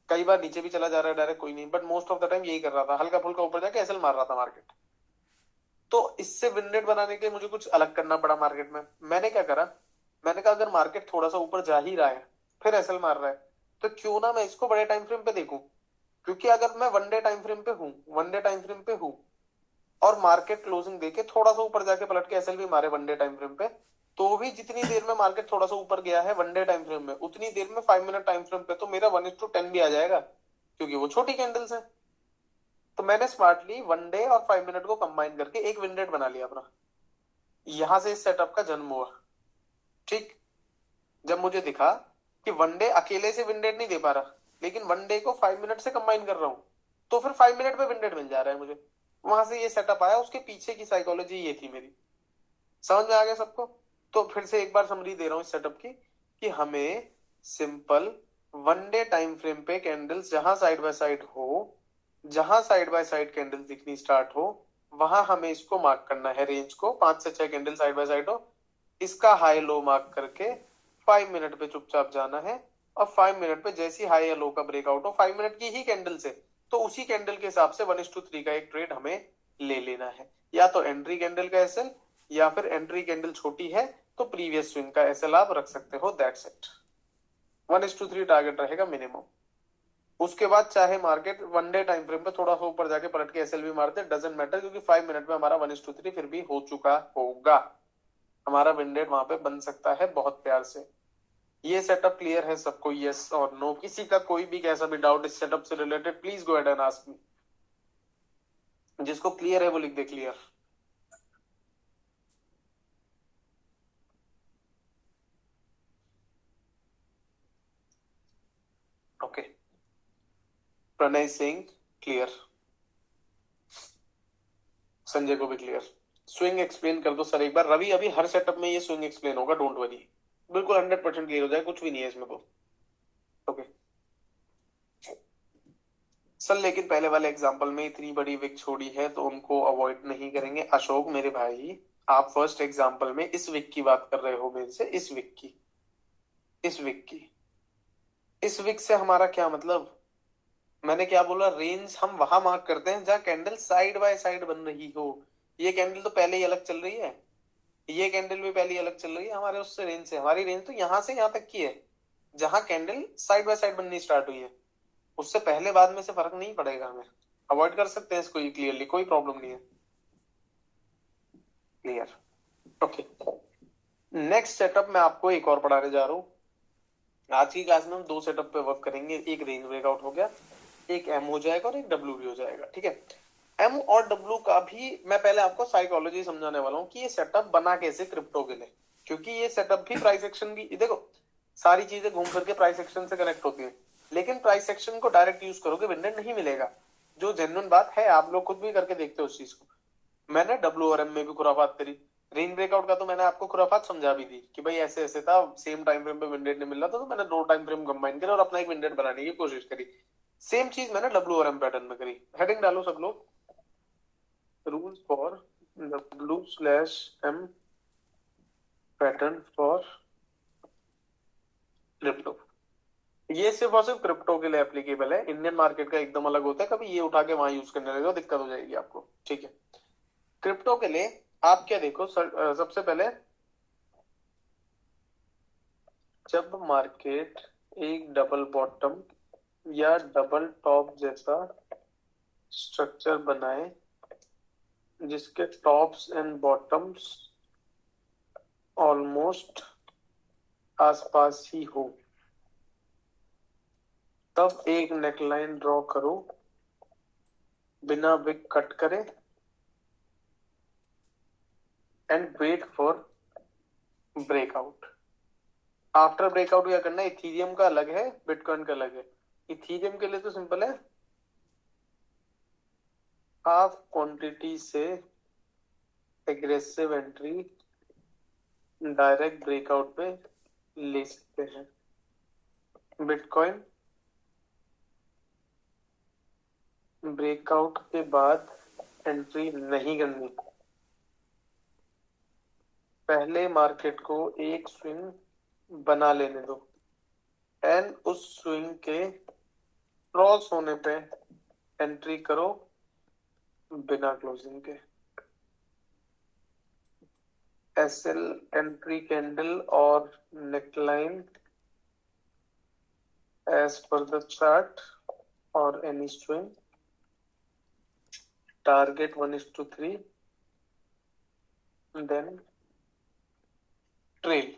कई बार नीचे भी चला जा रहा है डायरेक्ट, कोई नहीं, but most of the time यही कर रहा था, हल्का फुल्का ऊपर जाके एसएल मार रहा था मार्केट। तो इससे विन रेट बनाने के लिए मुझे कुछ अलग करना पड़ा मार्केट में। मैंने क्या करा, मैंने कहा अगर मार्केट थोड़ा सा ऊपर जा ही रहा है फिर एसएल मार रहा है, तो क्यों ना मैं इसको बड़े टाइम फ्रेम पे देखूं, क्योंकि अगर मैं वन डे टाइम फ्रेम पे हूं, वन डे टाइम फ्रेम पे हूं और मार्केट क्लोजिंग देके थोड़ा सा ऊपर जाके पलट के एसएल भी मारे वन डे टाइम फ्रेम पे, तो भी जितनी देर में मार्केट थोड़ा सा ऊपर गया है वन डे टाइम फ्रेम में, उतनी देर में 5 मिनट टाइम फ्रेम पे तो मेरा 1:10 भी आ जाएगा, क्योंकि वो छोटी कैंडल्स है। तो मैंने स्मार्टली वन डे और 5 मिनट को कंबाइन करके एक विंडेट बना लिया अपना, यहां से इस सेटअप का जन्म हुआ। ठीक, जब मुझे दिखा कि वनडे अकेले से विंडेट नहीं दे पा रहा, लेकिन वनडे को 5 मिनट से कंबाइन कर रहा हूं, तो फिर 5 मिनट पे विंडेट मिल जा रहा है मुझे, वहां से ये सेटअप आया, उसके पीछे की साइकोलॉजी ये थी मेरी। समझ में आ गया सबको। तो फिर से एक बार समरी दे रहा हूं इस सेटअप की, कि हमें simple one day time frame पे कैंडल्स जहां साइड बाय साइड हो, जहां साइड बाय साइड कैंडल्स दिखनी स्टार्ट हो, वहां हमें इसको मार्क करना है, रेंज को 5 से 6 कैंडल साइड बाय साइड हो, इसका हाई लो मार्क करके 5 मिनट पे चुपचाप जाना है, और 5 मिनट पे जैसी हाई या लो का ब्रेकआउट हो 5 मिनट की ही कैंडल से, तो उसी कैंडल के हिसाब से 1:3 का एक ट्रेड हमें ले लेना है, या तो एंट्री कैंडल का एसएल, या फिर एंट्री कैंडल छोटी है तो प्रीवियस स्विंग का एसएल आप रख सकते हो, दैट्स इट। 1:3 टारगेट रहेगा मिनिमम। उसके बाद चाहे market one day time frame पे थोड़ा सा ऊपर जाके पलट के एसएल भी मारते, डजेंट मैटर, क्योंकि 5 मिनट में हमारा 1:3 फिर भी हो चुका होगा, हमारा विंडेड वहां पे बन सकता है बहुत प्यार से। ये सेटअप क्लियर है सबको, यस और नो? किसी का कोई भी कैसा भी डाउट इस सेटअप से related, please go ahead and ask me. जिसको क्लियर है वो लिख दे clear. Okay, Pranay Singh clear, Sanjay को भी क्लियर। स्विंग एक्सप्लेन कर दो सर एक बार, रवि अभी हर सेटअप में ये स्विंग एक्सप्लेन होगा, डोंट वरी। बिल्कुल 100% क्लियर हो जाए, कुछ भी नहीं है इसमें तो। ओके सर, लेकिन पहले वाले एग्जांपल में इतनी बड़ी विक छोड़ी है तो उनको अवॉइड नहीं करेंगे। अशोक मेरे भाई, आप फर्स्ट एग्जांपल में इस विक की बात कर रहे हो मेरे से, इस विक की, इस विक की, इस विक से हमारा क्या मतलब? मैंने क्या बोला? रेंज हम वहां मार्क करते हैं जहां कैंडल साइड बाय साइड बन रही हो। ये कैंडल तो पहले ही अलग चल रही है, ये कैंडल भी पहले ही अलग चल रही है हमारे उससे रेंज से। हमारी रेंज तो यहां से यहां तक की है जहां कैंडल साइड बाय साइड बननी स्टार्ट हुई है। उससे पहले बाद में से फर्क नहीं पड़ेगा हमें, अवॉइड कर सकते हैं इसको क्लियरली, कोई प्रॉब्लम नहीं है। क्लियर? ओके, नेक्स्ट सेटअप मैं आपको एक और पढ़ाने जा रहा हूँ। आज की क्लास में हम दो सेटअप पे वर्क करेंगे, एक रेंज ब्रेकआउट हो गया, एक एम हो जाएगा और एक डब्ल्यू भी हो जाएगा। ठीक है, एम और डब्ल्यू का भी मैं पहले आपको साइकोलॉजी समझाने वाला हूँ कि ये सेटअप बना कैसे क्रिप्टो के लिए, क्योंकि ये सेटअप भी प्राइस एक्शन भी, देखो सारी चीजें घूम करके प्राइस एक्शन से कनेक्ट होती है, लेकिन प्राइस एक्शन को डायरेक्ट यूज करोगे विंडर नहीं मिलेगा। जो जेन्युइन बात है, आप लोग खुद भी करके देखते हो उस चीज को। मैंने डब्ल्यू और एम में भी खुराफात करी, रेंज ब्रेकआउट का तो मैंने आपको खुराफात समझा भी दी कि भाई ऐसे ऐसे था, सेम टाइम फ्रेम पे विंडेड नहीं मिल रहा था, तो मैंने दो टाइम फ्रेम कंबाइन करे और अपना एक विंडेड बनाने की कोशिश करी। सेम चीज मैंने डब्ल्यू और एम पैटर्न में करी। हेडिंग डालो सब लोग, rules for W slash M pattern for crypto. ये सिर्फ और सिर्फ क्रिप्टो के लिए एप्लीकेबल है, इंडियन मार्केट का एकदम अलग होता है, कभी ये उठा के वहां यूज करने लगे तो दिक्कत हो जाएगी आपको। ठीक है, क्रिप्टो के लिए आप क्या देखो सबसे पहले, जब मार्केट एक डबल बॉटम या डबल टॉप जैसा स्ट्रक्चर बनाए, जिसके टॉप्स एंड बॉटम्स ऑलमोस्ट आसपास ही हो, तब एक नेकलाइन ड्रॉ करो बिना विक कट करे and wait for breakout. After breakout क्या करना है? इथीरियम का अलग है, बिटकॉइन का अलग है। इथीरियम के लिए तो सिंपल है, हाफ क्वांटिटी से एग्रेसिव एंट्री डायरेक्ट ब्रेकआउट पे ले सकते हैं। बिटकॉइन ब्रेकआउट के बाद एंट्री नहीं करनी, पहले मार्केट को एक स्विंग बना लेने दो एंड उस स्विंग के क्रॉस होने पे एंट्री करो बिना क्लोजिंग के। एसएल एंट्री कैंडल और neckline as per the chart और any swing, target 1:3, then trail.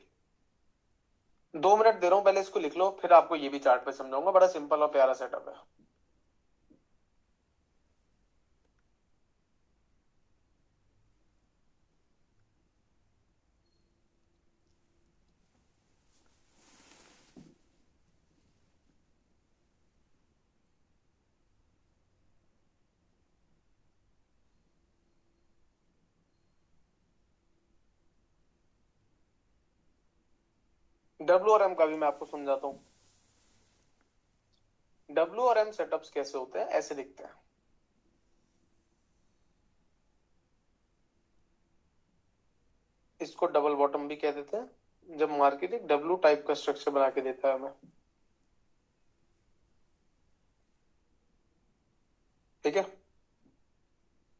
2 minute दे रहा हूं, पहले इसको लिख लो, फिर आपको ये भी चार्ट पे समझाऊंगा। बड़ा सिंपल और प्यारा सेटअप है। डब्ल्यू और एम का भी मैं आपको समझाता हूँ। डब्ल्यू और एम सेटअप्स कैसे होते हैं, ऐसे दिखते हैं। इसको डबल बॉटम भी कह देते हैं, जब मार्केट एक डब्ल्यू टाइप का स्ट्रक्चर बना के देता है हमें। ठीक है,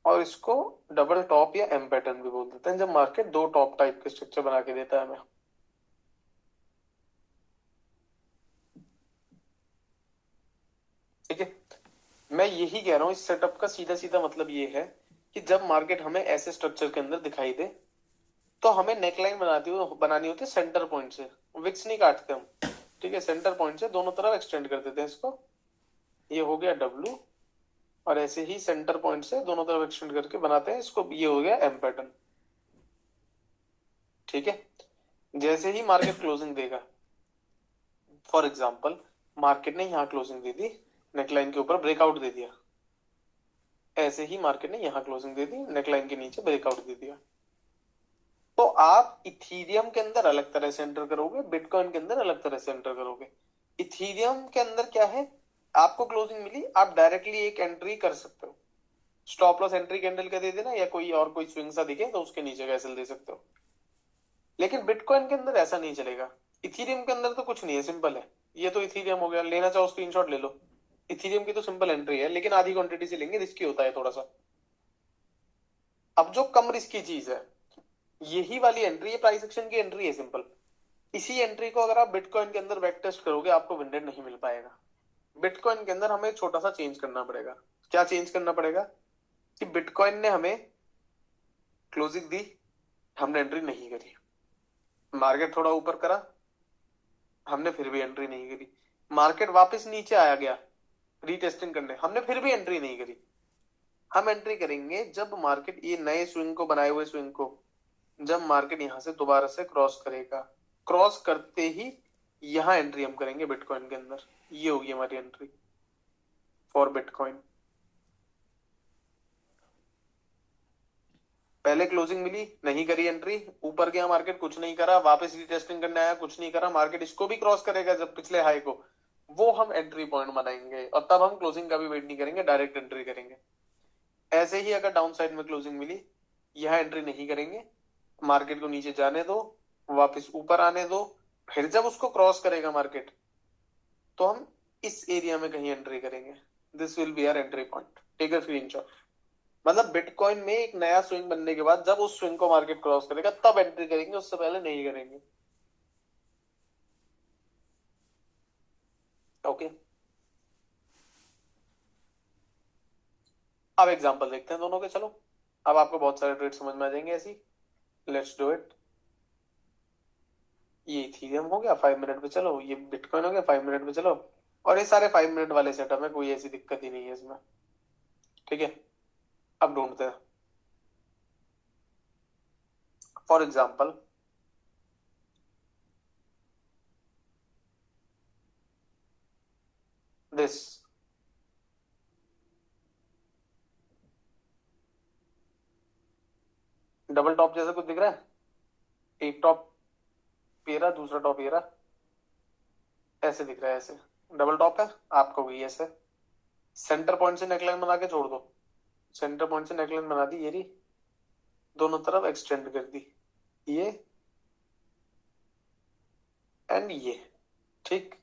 और इसको डबल टॉप या एम पैटर्न भी बोल देते हैं, जब मार्केट दो टॉप टाइप के स्ट्रक्चर बना के देता है हमें। ठीक है, मैं यही कह रहा हूं, इस सेटअप का सीधा सीधा मतलब ये है कि जब मार्केट हमें ऐसे स्ट्रक्चर के अंदर दिखाई दे, तो हमें नेकलाइन बनानी होती है सेंटर पॉइंट से, विक्स नहीं काटते हम। ठीक है, सेंटर पॉइंट से दोनों तरफ एक्सटेंड कर देते हैं इसको। ये हो गया डब्ल्यू, और ऐसे ही सेंटर पॉइंट से दोनों तरफ एक्सटेंड करके बनाते हैं इसको, ये हो गया एम पैटर्न। ठीक है, जैसे ही मार्केट क्लोजिंग देगा, फॉर एग्जांपल मार्केट ने यहां क्लोजिंग दे दी, नेकलाइन के ऊपर ब्रेकआउट दे दिया, ऐसे ही मार्केट ने यहां क्लोजिंग दे दी, नेकलाइन के नीचे ब्रेकआउट दे दिया, तो आप इथीरियम के अंदर अलग तरह से एंटर करोगे, बिटकॉइन के अंदर अलग तरह से एंटर करोगे। इथीरियम के अंदर क्या है, आपको क्लोजिंग मिली, आप डायरेक्टली एक एंट्री कर सकते हो। स्टॉप लॉस एंट्री कैंडल का दे देना, या कोई और कोई स्विंग सा दिखे तो उसके नीचे का एसएल दे सकते हो। लेकिन बिटकॉइन के अंदर ऐसा नहीं चलेगा। इथीरियम के अंदर तो कुछ नहीं है, सिंपल है। ये तो इथीरियम हो गया, लेना चाहो स्क्रीनशॉट ले लो। इथीरियम की तो सिंपल एंट्री है, लेकिन आधी क्वांटिटी से लेंगे, रिस्की होता है थोड़ा सा। अब जो कम रिस्की चीज है, यही वाली एंट्री, ये प्राइस एक्शन की एंट्री है, सिंपल। इसी एंट्री को अगर आप बिटकॉइन के अंदर बैक टेस्ट करोगे, आपको विंडेड नहीं मिल पाएगा। बिटकॉइन के अंदर हमें छोटा सा चेंज करना पड़ेगा। क्या चेंज करना पड़ेगा, कि बिटकॉइन ने हमें क्लोजिंग दी, हमने एंट्री नहीं करी। मार्केट थोड़ा ऊपर करा, हमने फिर भी एंट्री नहीं करी। मार्केट वापस नीचे आया गया रीटेस्टिंग करने, हमने फिर भी एंट्री नहीं करी। हम एंट्री करेंगे जब मार्केट, ये नए स्विंग को बनाए हुए स्विंग को, जब मार्केट यहां से दोबारा से क्रॉस करेगा, क्रॉस करते ही यहां एंट्री हम करेंगे बिटकॉइन के अंदर। ये होगी हमारी एंट्री फॉर बिटकॉइन। पहले क्लोजिंग मिली, नहीं करी एंट्री, ऊपर गया मार्केट, कुछ नहीं करा, वापस रीटेस्टिंग करने आया, कुछ नहीं करा, मार्केट इसको भी क्रॉस करेगा जब पिछले हाई को, वो हम एंट्री पॉइंट बनाएंगे, और तब हम क्लोजिंग का भी वेट नहीं करेंगे, डायरेक्ट एंट्री करेंगे। ऐसे ही अगर डाउन साइड में क्लोजिंग मिली, यह एंट्री नहीं करेंगे, मार्केट को नीचे जाने दो, वापस ऊपर आने दो, फिर जब उसको क्रॉस करेगा मार्केट, तो हम इस एरिया में कहीं एंट्री करेंगे। This will be our entry point. Take a screenshot. मतलब बिटकॉइन में एक नया स्विंग बनने के बाद जब उस स्विंग को मार्केट क्रॉस करेगा तब एंट्री करेंगे, उससे पहले नहीं करेंगे। ओके, अब एग्जांपल देखते हैं दोनों के, चलो। अब आपको बहुत सारे ट्रेड समझ में आ जाएंगे ऐसी। Let's do it. ये इथीरियम हो गया 5 मिनट पे, चलो। ये बिटकॉइन हो गया 5 मिनट पे, चलो। और ये सारे 5 मिनट वाले सेटअप में कोई ऐसी दिक्कत ही नहीं है इसमें। ठीक है, अब ढूंढते हैं। For example, this. Double top जैसा कुछ दिख रहा है, एक टॉप ये रहा, दूसरा टॉप ये रहा, ऐसे दिख रहा है, ऐसे डबल टॉप है आपको भी ऐसे। सेंटर पॉइंट से नेकलाइन बना के छोड़ दो। सेंटर पॉइंट से नेकलाइन बना दी, ये रही, दोनों तरफ एक्सटेंड कर दी, ये एंड ये। ठीक,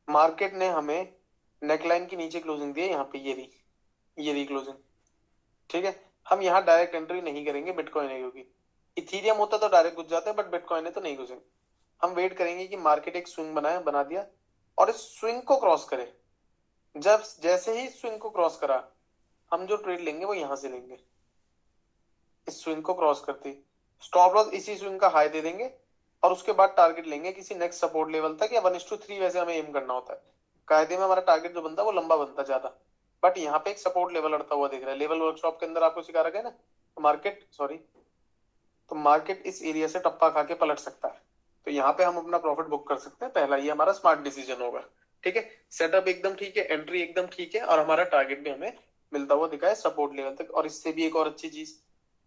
मार्केट ने हमें नेकलाइन के नीचे क्लोजिंग दी है, यहाँ पे ये रही क्लोजिंग। ठीक है, हम यहाँ डायरेक्ट एंट्री नहीं करेंगे, बिटकॉइन है क्योंकि। इथीरियम होता तो डायरेक्ट घुस जाते हैं, बट बिटकॉइन है तो नहीं घुसेंगे। हम वेट करेंगे कि मार्केट एक स्विंग बना दिया, और इस स्विंग को क्रॉस करे। जब जैसे ही स्विंग को क्रॉस करा, हम जो ट्रेड लेंगे वो यहां से लेंगे, इस स्विंग को क्रॉस करते ही। स्टॉप लॉस इसी स्विंग का हाई दे देंगे, और उसके बाद टारगेट लेंगे किसी नेक्स्ट सपोर्ट लेवल तक, या 1:3 वैसे हमें एम करना होता है। कायदे में हमारा टारगेट जो बनता है वो लंबा बनता ज्यादा, बट यहाँ पे एक सपोर्ट लेवल अड़ता हुआ दिख रहा है। लेवल वर्कशॉप के अंदर आपको सिखा रखा है ना, मार्केट, सॉरी, तो मार्केट इस एरिया से टप्पा खा के पलट सकता है। तो यहाँ पे हम अपना प्रॉफिट बुक कर सकते हैं, पहला ये हमारा स्मार्ट डिसीजन होगा। ठीक है, सेटअप एकदम ठीक है, एंट्री एकदम ठीक है, और हमारा टारगेट भी हमें मिलता हुआ दिखा है सपोर्ट लेवल तक। और इससे भी एक और अच्छी चीज,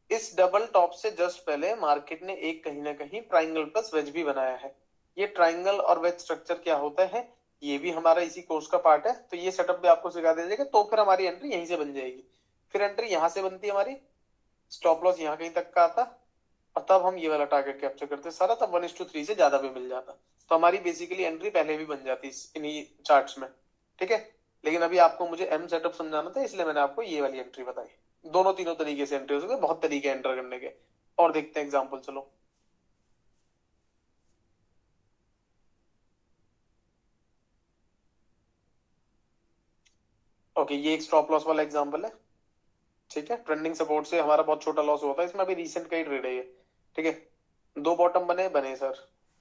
इस डबल टॉप से जस्ट पहले मार्केट ने एक कहीं ना कहीं ट्राइंगल प्लस वेज भी बनाया है। ये ट्राइंगल और वेज स्ट्रक्चर क्या होता है, ये भी हमारा इसी कोर्स का पार्ट है, तो ये सेटअप भी आपको सिखा दिया जाएगा। तो फिर हमारी एंट्री यहीं से बन जाएगी। फिर एंट्री यहां से बनती है हमारी, स्टॉप लॉस यहाँ कहीं तक का आता, और तब हम ये वाला टारगेट कैप्चर करते सारा, तब 1:3 से ज्यादा भी मिल जाता। तो हमारी बेसिकली एंट्री पहले भी बन जाती इन्हीं चार्ट्स में। ठीक है, लेकिन अभी आपको मुझे एम सेटअप समझाना था, इसलिए मैंने आपको ये वाली एंट्री बताई। दोनों तीनों तरीके से एंट्री हो सकते हैं, बहुत तरीके एंटर करने के। और देखते हैं एग्जाम्पल, चलो। ओके, ये एक स्टॉप लॉस वाला एग्जाम्पल है। ठीक है, ट्रेंडिंग सपोर्ट से हमारा बहुत छोटा लॉस होता है इसमें, अभी रिसेंट का ही ट्रेड है ये। ठीक है, दो बॉटम बने सर,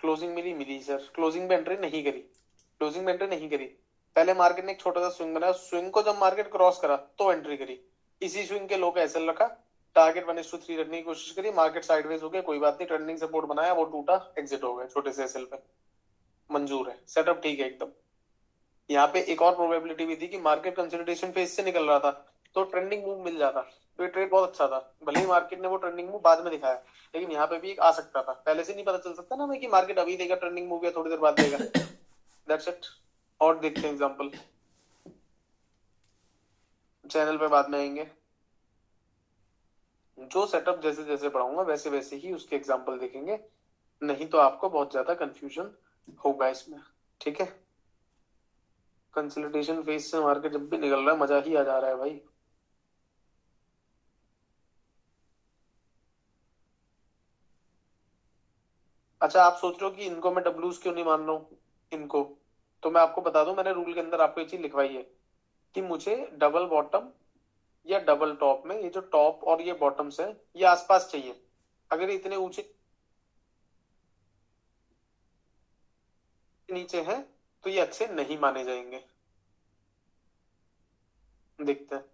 क्लोजिंग मिली सर, क्लोजिंग में एंट्री नहीं करी, क्लोजिंग में एंट्री नहीं करी। पहले मार्केट ने एक छोटा सा स्विंग बनाया, स्विंग को जब मार्केट क्रॉस करा तो एंट्री करी, इसी स्विंग के लो का एसएल रखा, टारगेट 1:3 रखने की कोशिश करी, मार्केट साइडवेज हो गया, कोई बात नहीं, ट्रेंडिंग सपोर्ट बनाया, वो टूटा, एग्जिट हो गया छोटे से एसएल पे, मंजूर है, सेटअप ठीक है एकदम। यहाँ पे एक और प्रोबेबिलिटी भी थी कि मार्केट कंसोलिडेशन फेज से निकल रहा था, तो ट्रेंडिंग मूव मिल जाता, तो ये ट्रेड बहुत अच्छा था। भले ही मार्केट ने वो ट्रेंडिंग मूव बाद में दिखाया, लेकिन यहाँ पे भी एक आ सकता था, पहले से नहीं पता चल सकता ना हमें कि मार्केट अभी देगा ट्रेंडिंग मूव या थोड़ी देर बाद देगा। That's it. और देखते हैं एग्जांपल, चैनल पे बाद में आएंगे। जो सेटअप जैसे जैसे पढ़ाऊंगा वैसे वैसे ही उसके एग्जांपल देखेंगे, नहीं तो आपको बहुत ज्यादा कंफ्यूजन होगा इसमें। ठीक है, कंसल्टेशन फेज से मार्केट जब भी निकल रहा है मजा ही आ जा रहा है भाई। अच्छा, आप सोच रहे हो कि इनको मैं डब्ल्यूज क्यों नहीं मान रहा हूँ इनको, तो मैं आपको बता दूं, मैंने रूल के अंदर आपको ये चीज लिखवाई है कि मुझे डबल बॉटम या डबल टॉप में ये जो टॉप और ये बॉटम्स है ये आसपास चाहिए। अगर ये इतने ऊंचे नीचे हैं तो ये अच्छे नहीं माने जाएंगे। देखते हैं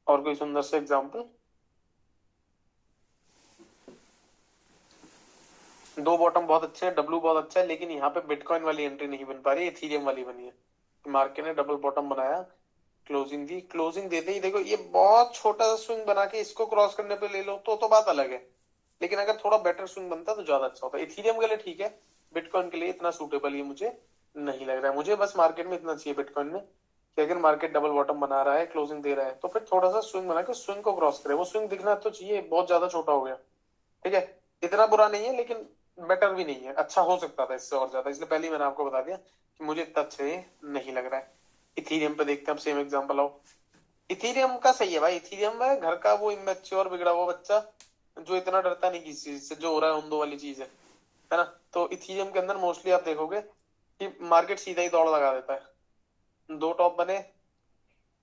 और कोई सुंदर से एग्जांपल। दो बॉटम बहुत अच्छे हैं, डब्लू बहुत अच्छा है, लेकिन यहाँ पे बिटकॉइन वाली एंट्री नहीं बन पा रही, इथीरियम वाली बनी है। मार्केट ने डबल बॉटम बनाया, क्लोजिंग दी, क्लोजिंग देते ही देखो ये बहुत छोटा सा स्विंग बना के इसको क्रॉस करने पे ले लो तो बात अलग है। लेकिन अगर थोड़ा बेटर स्विंग बनता तो ज्यादा अच्छा होता। इथीरियम के लिए ठीक है, बिटकॉइन के लिए इतना सूटेबल ये मुझे नहीं लग रहा है। मुझे बस मार्केट में इतना चाहिए बिटकॉइन में कि अगर मार्केट डबल बॉटम बना रहा है, क्लोजिंग दे रहा है, तो फिर थोड़ा सा स्विंग बना के स्विंग को क्रॉस करे। वो स्विंग दिखना तो चाहिए, बहुत ज्यादा छोटा हो गया। ठीक है, इतना बुरा नहीं है लेकिन बेटर भी नहीं है, अच्छा हो सकता था इससे और ज्यादा, इसलिए पहले ही मैंने आपको बता दिया कि मुझे इतना अच्छा ये नहीं लग रहा है। इथीरियम पे देखते हैं अब, सेम एग्जांपल आओ। इथीरियम का सही है भाई, इथीरियम है घर का वो इमेच्योर बिगड़ा हुआ बच्चा जो इतना डरता नहीं किसी चीज से, जो हो रहा है उन दो वाली चीज है ना। तो इथीरियम के अंदर मोस्टली आप देखोगे कि मार्केट सीधा ही दौड़ लगा देता है। दो टॉप बने,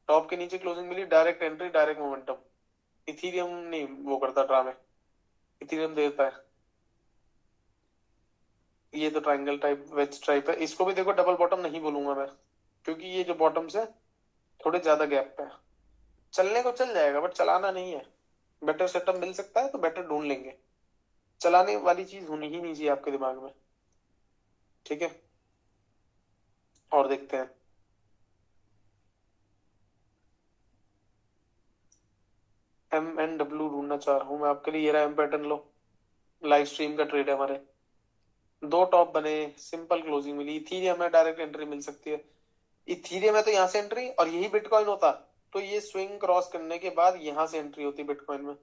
टॉप के नीचे क्लोजिंग मिली, direct entry direct momentum. Ethereum नहीं वो करता ड्रामे, इथीरियम देता है। ये तो ट्रायंगल टाइप वेज टाइप है, इसको भी देखो डबल बॉटम नहीं बोलूंगा मैं, क्योंकि ये जो बॉटम्स है थोड़े ज्यादा गैप पे है। चलने को चल जाएगा बट चलाना नहीं है। बेटर सेटअप मिल सकता है तो बेटर ढूंढ लेंगे, चलाने वाली चीज होनी ही नहीं चाहिए आपके दिमाग में। ठीक है, और देखते हैं। एम एन डब्ल्यू ढूंढना चाह रहा हूं मैं आपके लिए, ये रहा एम पैटर्न लो। लाइव स्ट्रीम का ट्रेड है हमारे, दो टॉप बने, सिंपल क्लोजिंग मिली, इथीरियम में डायरेक्ट एंट्री मिल सकती है। इथीरियम है तो यहां से एंट्री, और यही बिटकॉइन होता तो ये स्विंग क्रॉस करने के बाद यहां से एंट्री होती बिटकॉइन में।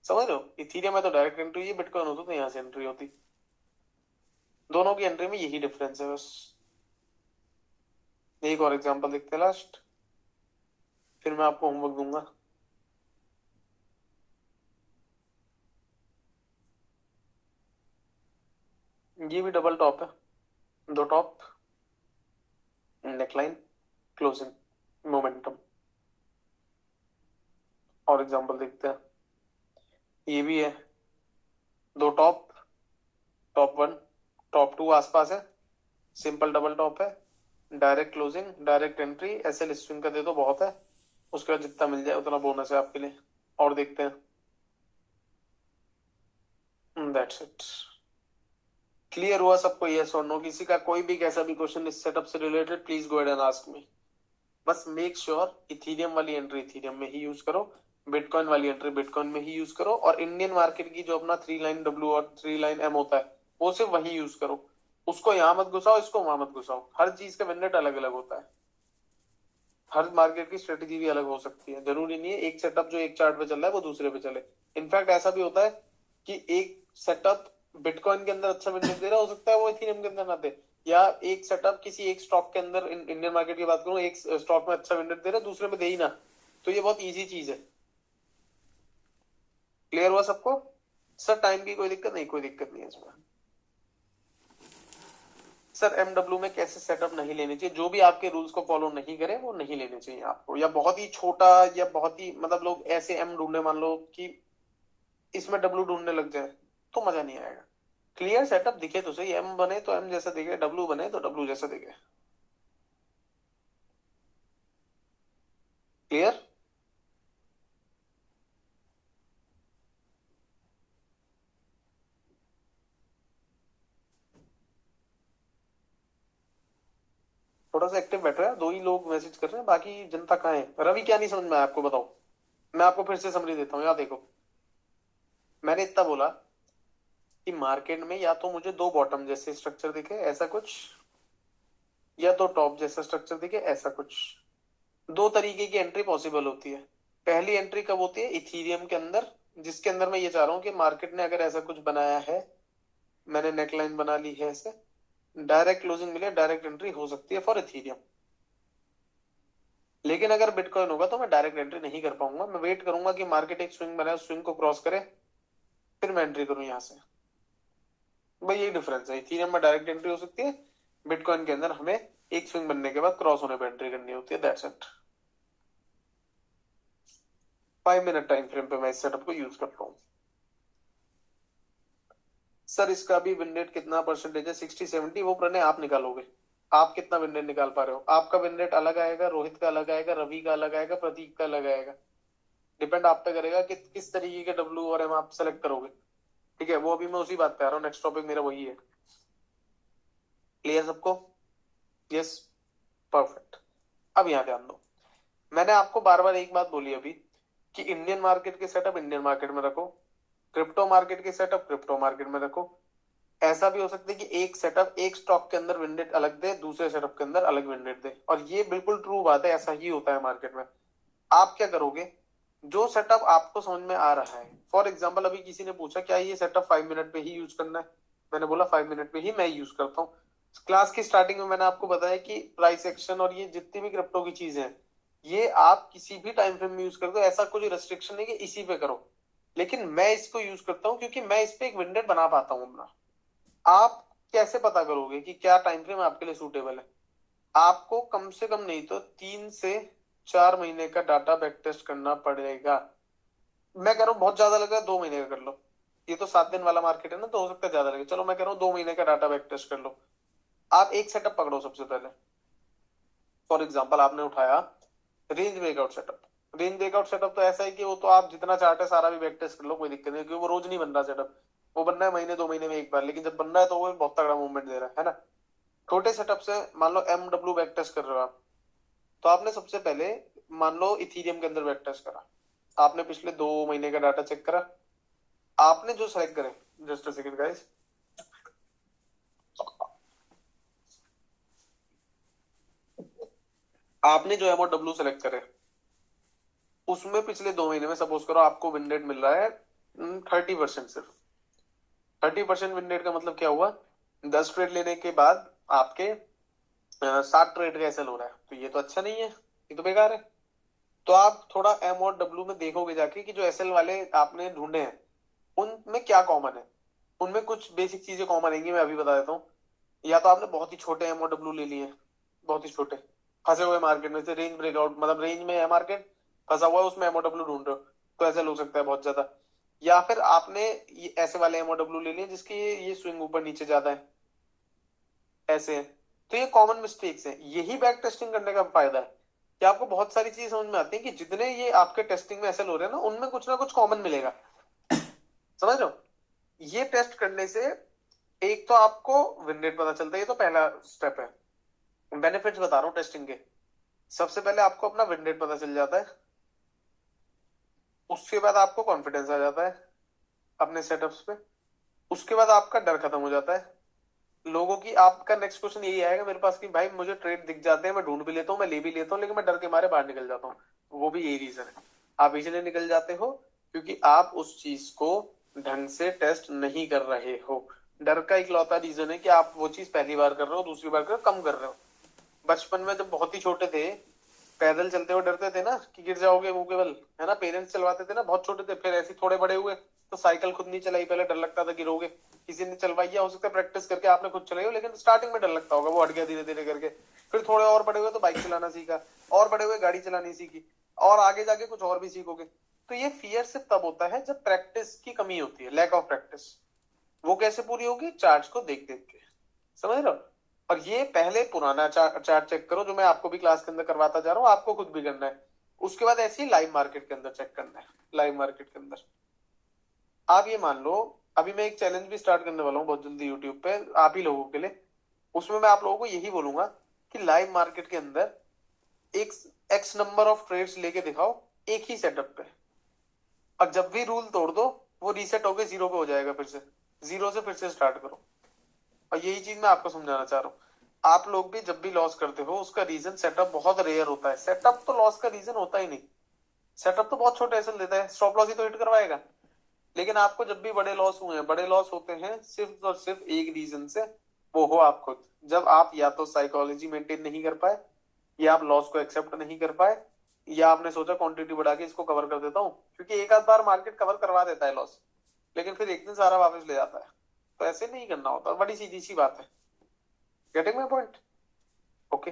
समझ रहे हो, इथीरियम में तो डायरेक्ट एंट्री, ये बिटकॉइन होता तो यहां से एंट्री होती। दोनों की एंट्री में यही डिफरेंस है बस। एक और एग्जांपल देखते हैं लास्ट, फिर मैं आपको होमवर्क दूंगा। ये भी डबल टॉप है, दो टॉप, नेकलाइन, क्लोजिंग, मोमेंटम। और एग्जांपल देखते हैं, ये भी है, दो top, top one, top two आसपास है, सिंपल डबल टॉप है, डायरेक्ट क्लोजिंग डायरेक्ट एंट्री, ऐसे स्विंग का दे दो बहुत है, उसके बाद जितना मिल जाए उतना बोनस है आपके लिए। और देखते हैं, दैट्स इट। क्लियर हुआ सबको, यस और नो? किसी का कोई भी कैसा भी क्वेश्चन इस सेटअप से related, please go and ask मी। बस मेक श्योर इथीरियम वाली एंट्री इथीरियम में ही यूज करो, बिटकॉइन वाली एंट्री बिटकॉइन में ही यूज करो, और इंडियन मार्केट की जो अपना थ्री लाइन डब्ल्यू और थ्री लाइन एम होता है वो सिर्फ वही यूज करो। उसको यहां मत घुसाओ, इसको वहां मत घुसाओ, हर चीज का विंडेट अलग अलग होता है। हर मार्केट की स्ट्रेटेजी भी अलग हो सकती है, जरूरी नहीं है एक सेटअप जो एक चार्ट पे चल रहा है वो दूसरे पे चले। इनफैक्ट ऐसा भी होता है कि एक सेटअप बिटकॉइन के अंदर अच्छा विंडेज दे रहा हो सकता है वो इथेरियम के अंदर ना दे, या एक सेटअप किसी एक स्टॉक के अंदर, इंडियन मार्केट की बात करूं, एक स्टॉक में अच्छा विंडेज दे रहा है दूसरे में दे ही ना। तो ये बहुत इजी चीज है। क्लियर हुआ सबको? सर टाइम की कोई दिक्कत नहीं, कोई दिक्कत नहीं है इसमें। सर एमडब्ल्यू में कैसे सेटअप नहीं लेने चाहिए, जो भी आपके रूल्स को फॉलो नहीं करे वो नहीं लेने चाहिए आपको, या बहुत ही छोटा, या बहुत ही मतलब लोग ऐसे एम ढूंढने, मान लो कि इसमें डब्ल्यू ढूंढने लग जाए तो मजा नहीं आएगा। क्लियर सेटअप दिखे तो सही, एम बने तो एम जैसा दिखे, डब्ल्यू बने तो डब्ल्यू जैसा दिखे। क्लियर? थोड़ा सा एक्टिव बैठ रहा है, 2 ही लोग मैसेज कर रहे हैं, बाकी जनता कहाँ है? रवि क्या नहीं समझ में आया आपको, बताओ। मैं आपको फिर से समरी देता हूँ, याद देखो। मैंने इतना बोला कि मार्केट में या तो मुझे 2 बॉटम जैसे स्ट्रक्चर दिखे ऐसा कुछ, या तो टॉप जैसा स्ट्रक्चर दिखे ऐसा कुछ। 2 तरीके की एंट्री पॉसिबल होती है। पहली एंट्री कब होती है? इथीरियम के अंदर, जिसके अंदर मैं ये चाह रहा हूँ कि मार्केट ने अगर ऐसा कुछ बनाया है, मैंने नेकलाइन बना ली है ऐसे, डायरेक्ट क्लोजिंग मिले, डायरेक्ट एंट्री हो सकती है फॉर इथीरियम। लेकिन अगर बिटकॉइन होगा तो मैं डायरेक्ट एंट्री नहीं कर पाऊंगा, मैं वेट करूंगा कि मार्केट एक स्विंग बनाए, स्विंग को क्रॉस करे, फिर मैं एंट्री करूं यहां से। भाई यही डिफरेंस है, इथीरियम में डायरेक्ट एंट्री हो सकती है, बिटकॉइन के अंदर हमें एक स्विंग बनने के बाद क्रॉस होने पर एंट्री करनी होती है, that's it. 5 minute time frame पे मैं इस सेटअप को यूज करता हूँ। सर इसका भी विन रेट कितना परसेंटेज है? 60-70, वो प्रणय आप निकालोगे। आप कितना विन रेट निकाल पा रहे हो? आपका विन रेट अलग आएगा, रोहित का अलग आएगा, रवि का अलग आएगा, प्रतीक का अलग आएगा। डिपेंड आप पे करेगा कि किस तरीके के डब्ल्यू और एम आप सेलेक्ट करोगे। ठीक है, वो अभी मैं उसी बात पे आ रहा हूँ, नेक्स्ट टॉपिक मेरा वही है। क्लियर सबको? Yes, perfect. अब यहाँ ध्यान दो, मैंने आपको बार बार एक बात बोली अभी कि इंडियन मार्केट के सेटअप इंडियन मार्केट में रखो, क्रिप्टो मार्केट के सेटअप क्रिप्टो मार्केट में रखो। ऐसा भी हो सकता है कि एक सेटअप एक स्टॉक के अंदर विंडेट अलग दे, दूसरे सेटअप के अंदर अलग विंडेट दे, और ये बिल्कुल ट्रू बात है, ऐसा ही होता है मार्केट में। आप क्या करोगे? जो सेटअप आपको समझ में आ रहा है, फॉर एग्जाम्पल अभी किसी ने पूछा क्या ये सेटअप 5 मिनट पे ही यूज करना है, मैंने बोला 5 मिनट पे ही मैं यूज करता हूँ। क्लास की स्टार्टिंग में मैंने आपको बताया कि प्राइस एक्शन और ये जितनी भी क्रिप्टो की चीजें हैं, ये आप किसी भी टाइम फ्रेम में यूज कर दो, ऐसा कोई रेस्ट्रिक्शन नहीं कि इसी पे करो। लेकिन मैं इसको यूज करता हूँ क्योंकि मैं इस पे एक विंडेट बना पाता हूँ अपना। आप कैसे पता करोगे कि क्या टाइम फ्रेम आपके लिए सूटेबल है? आपको कम से कम नहीं तो 3 से 4 महीने का डाटा बैक टेस्ट करना पड़ेगा। मैं कह रहा हूँ बहुत ज्यादा लगा 2 महीने का कर लो, ये तो 7 दिन वाला मार्केट है ना, तो हो सकता है ज्यादा लगे, चलो मैं कह रहा हूँ 2 महीने का डाटा बैक टेस्ट कर लो। आप एक सेटअप पकड़ो सबसे पहले। फॉर एग्जाम्पल आपने उठाया range breakout setup. Range breakout setup तो ऐसा है कि वो तो आप जितना चार्ट है सारा भी बैक टेस्ट कर लो, कोई दिक्कत नहीं, क्योंकि वो रोज नहीं बन रहा सेटअप, वो बनना है महीने 2 महीने में एक बार, लेकिन जब बन रहा है तो वो बहुत तगड़ा मूवमेंट दे रहा है ना। छोटे सेटअप से मान लो MW बैक टेस्ट कर रहे हो आप, तो आपने सबसे पहले मान लो इथीरियम के अंदर बैक टेस्ट करा, आपने पिछले 2 महीने का डाटा चेक करा, आपने जो सेलेक्ट करे, जस्ट अ सेकंड गाइस, आपने जो MOW सेलेक्ट करे उसमें पिछले 2 महीने में सपोज करो आपको विन रेट मिल रहा है 30%, सिर्फ 30% विन रेट का मतलब क्या हुआ? 10 ट्रेड लेने के बाद आपके 7 ट्रेड का एसएल हो रहा है, तो ये तो अच्छा नहीं है, ये तो बेकार है। तो आप थोड़ा MOW में देखोगे जाके कि जो एसएल वाले आपने ढूंढे हैं उनमें क्या कॉमन है। उनमें कुछ बेसिक चीजें कॉमन आएंगी, मैं अभी बता देता हूँ। या तो आपने बहुत ही छोटे MOW ले लिए, बहुत ही छोटे, फंसे हुए मार्केट में से, रेंज ब्रेकआउट मतलब रेंज में है मार्केट, फंसा हुआ है उसमें MOW ढूंढ रहे हो, तो ऐसा हो सकता है बहुत ज्यादा। या फिर आपने ये ऐसे वाले MOW ले लिए जिसकी ये स्विंग ऊपर नीचे ज्यादा है, ऐसे है। तो ये कॉमन मिस्टेक्स हैं, यही बैक टेस्टिंग करने का फायदा है कि आपको बहुत सारी चीजें समझ में आती है कि जितने ये आपके टेस्टिंग में ऐसे हो रहे हैं ना कुछ कॉमन मिलेगा। समझ रहे हो? ये टेस्ट करने से एक तो आपको विन रेट पता चलता है, ये तो पहला स्टेप है। बेनिफिट्स बता रहा हूँ टेस्टिंग के। सबसे पहले आपको अपना विन रेट पता चल जाता है, उसके बाद आपको कॉन्फिडेंस आ जाता है अपने सेटअप्स पे, उसके बाद आपका डर खत्म हो जाता है लोगों की। आपका नेक्स्ट क्वेश्चन यही आएगा मेरे पास कि भाई मुझे ट्रेड दिख जाते हैं, मैं ढूंढ भी लेता हूँ, मैं ले भी लेता हूँ, लेकिन मैं डर के मारे बाहर निकल जाता हूँ। वो भी यही रीजन है, आप इसलिए निकल जाते हो क्योंकि आप उस चीज को ढंग से टेस्ट नहीं कर रहे हो। डर का इकलौता रीजन है कि आप वो चीज पहली बार कर रहे हो, दूसरी बार कर रहे हो, कम कर रहे हो। बचपन में जब बहुत ही छोटे थे, पैदल चलते हुए डरते थे ना कि गिर जाओगे मुंह के बल, है ना, पेरेंट्स चलवाते थे ना, बहुत छोटे थे, फिर ऐसे थोड़े बड़े हुए तो साइकिल खुद नहीं चलाई, पहले डर लगता था गिरोगे, किसी ने चलवाई, या हो सकता है प्रैक्टिस करके आपने खुद चलाई हो, लेकिन स्टार्टिंग में डर लगता होगा, वो हट गया धीरे धीरे करके। फिर थोड़े और बड़े हुए तो बाइक चलाना सीखा, और बड़े हुए गाड़ी चलानी सीखी, और आगे जाके कुछ और भी सीखोगे। तो ये फियर सिर्फ तब होता है जब प्रैक्टिस की कमी होती है, लैक ऑफ प्रैक्टिस। वो कैसे पूरी होगी? चार्ट्स को देख देख के, समझ रहे हो? और ये पहले पुराना चार्ट चेक करो जो मैं आपको भी क्लास के अंदर करवाता जा रहा हूँ, आपको खुद भी करना है। उसके बाद ऐसे ही लाइव मार्केट के अंदर चेक करना है, लाइव मार्केट के अंदर। आप ये मान लो, अभी मैं एक चैलेंज भी स्टार्ट करने वाला हूँ बहुत जल्दी यूट्यूब पे आप ही लोगों के लिए। उसमें मैं आप लोगों को यही बोलूंगा कि लाइव मार्केट के अंदर एक एक्स नंबर ऑफ ट्रेड्स लेके दिखाओ एक ही सेटअप पे, और जब भी रूल तोड़ दो वो रीसेट होके जीरो पे हो जाएगा, फिर से जीरो से फिर से स्टार्ट करो। और यही चीज मैं आपको समझाना चाह रहा हूँ। आप लोग भी जब भी लॉस करते हो उसका रीजन सेटअप बहुत रेयर होता है। सेटअप तो लॉस का रीजन होता ही नहीं। सेटअप तो बहुत छोटे एसएल देता है, स्टॉप लॉस ही तो हिट करवाएगा। लेकिन आपको जब भी बड़े लॉस हुए हैं, बड़े लॉस होते हैं सिर्फ और सिर्फ एक रीजन से, वो हो आप खुद। जब आप या तो साइकोलॉजी मेंटेन नहीं कर पाए, या आप लॉस को एक्सेप्ट नहीं कर पाए, या आपने सोचा क्वांटिटी बढ़ा के इसको कवर कर देता हूं, क्योंकि एक आध बार मार्केट कवर करवा देता है लॉस, लेकिन फिर एक दिन सारा वापस ले जाता है। तो ऐसे नहीं करना होता, बड़ी सीधी सी बात है। Getting my point? ओके।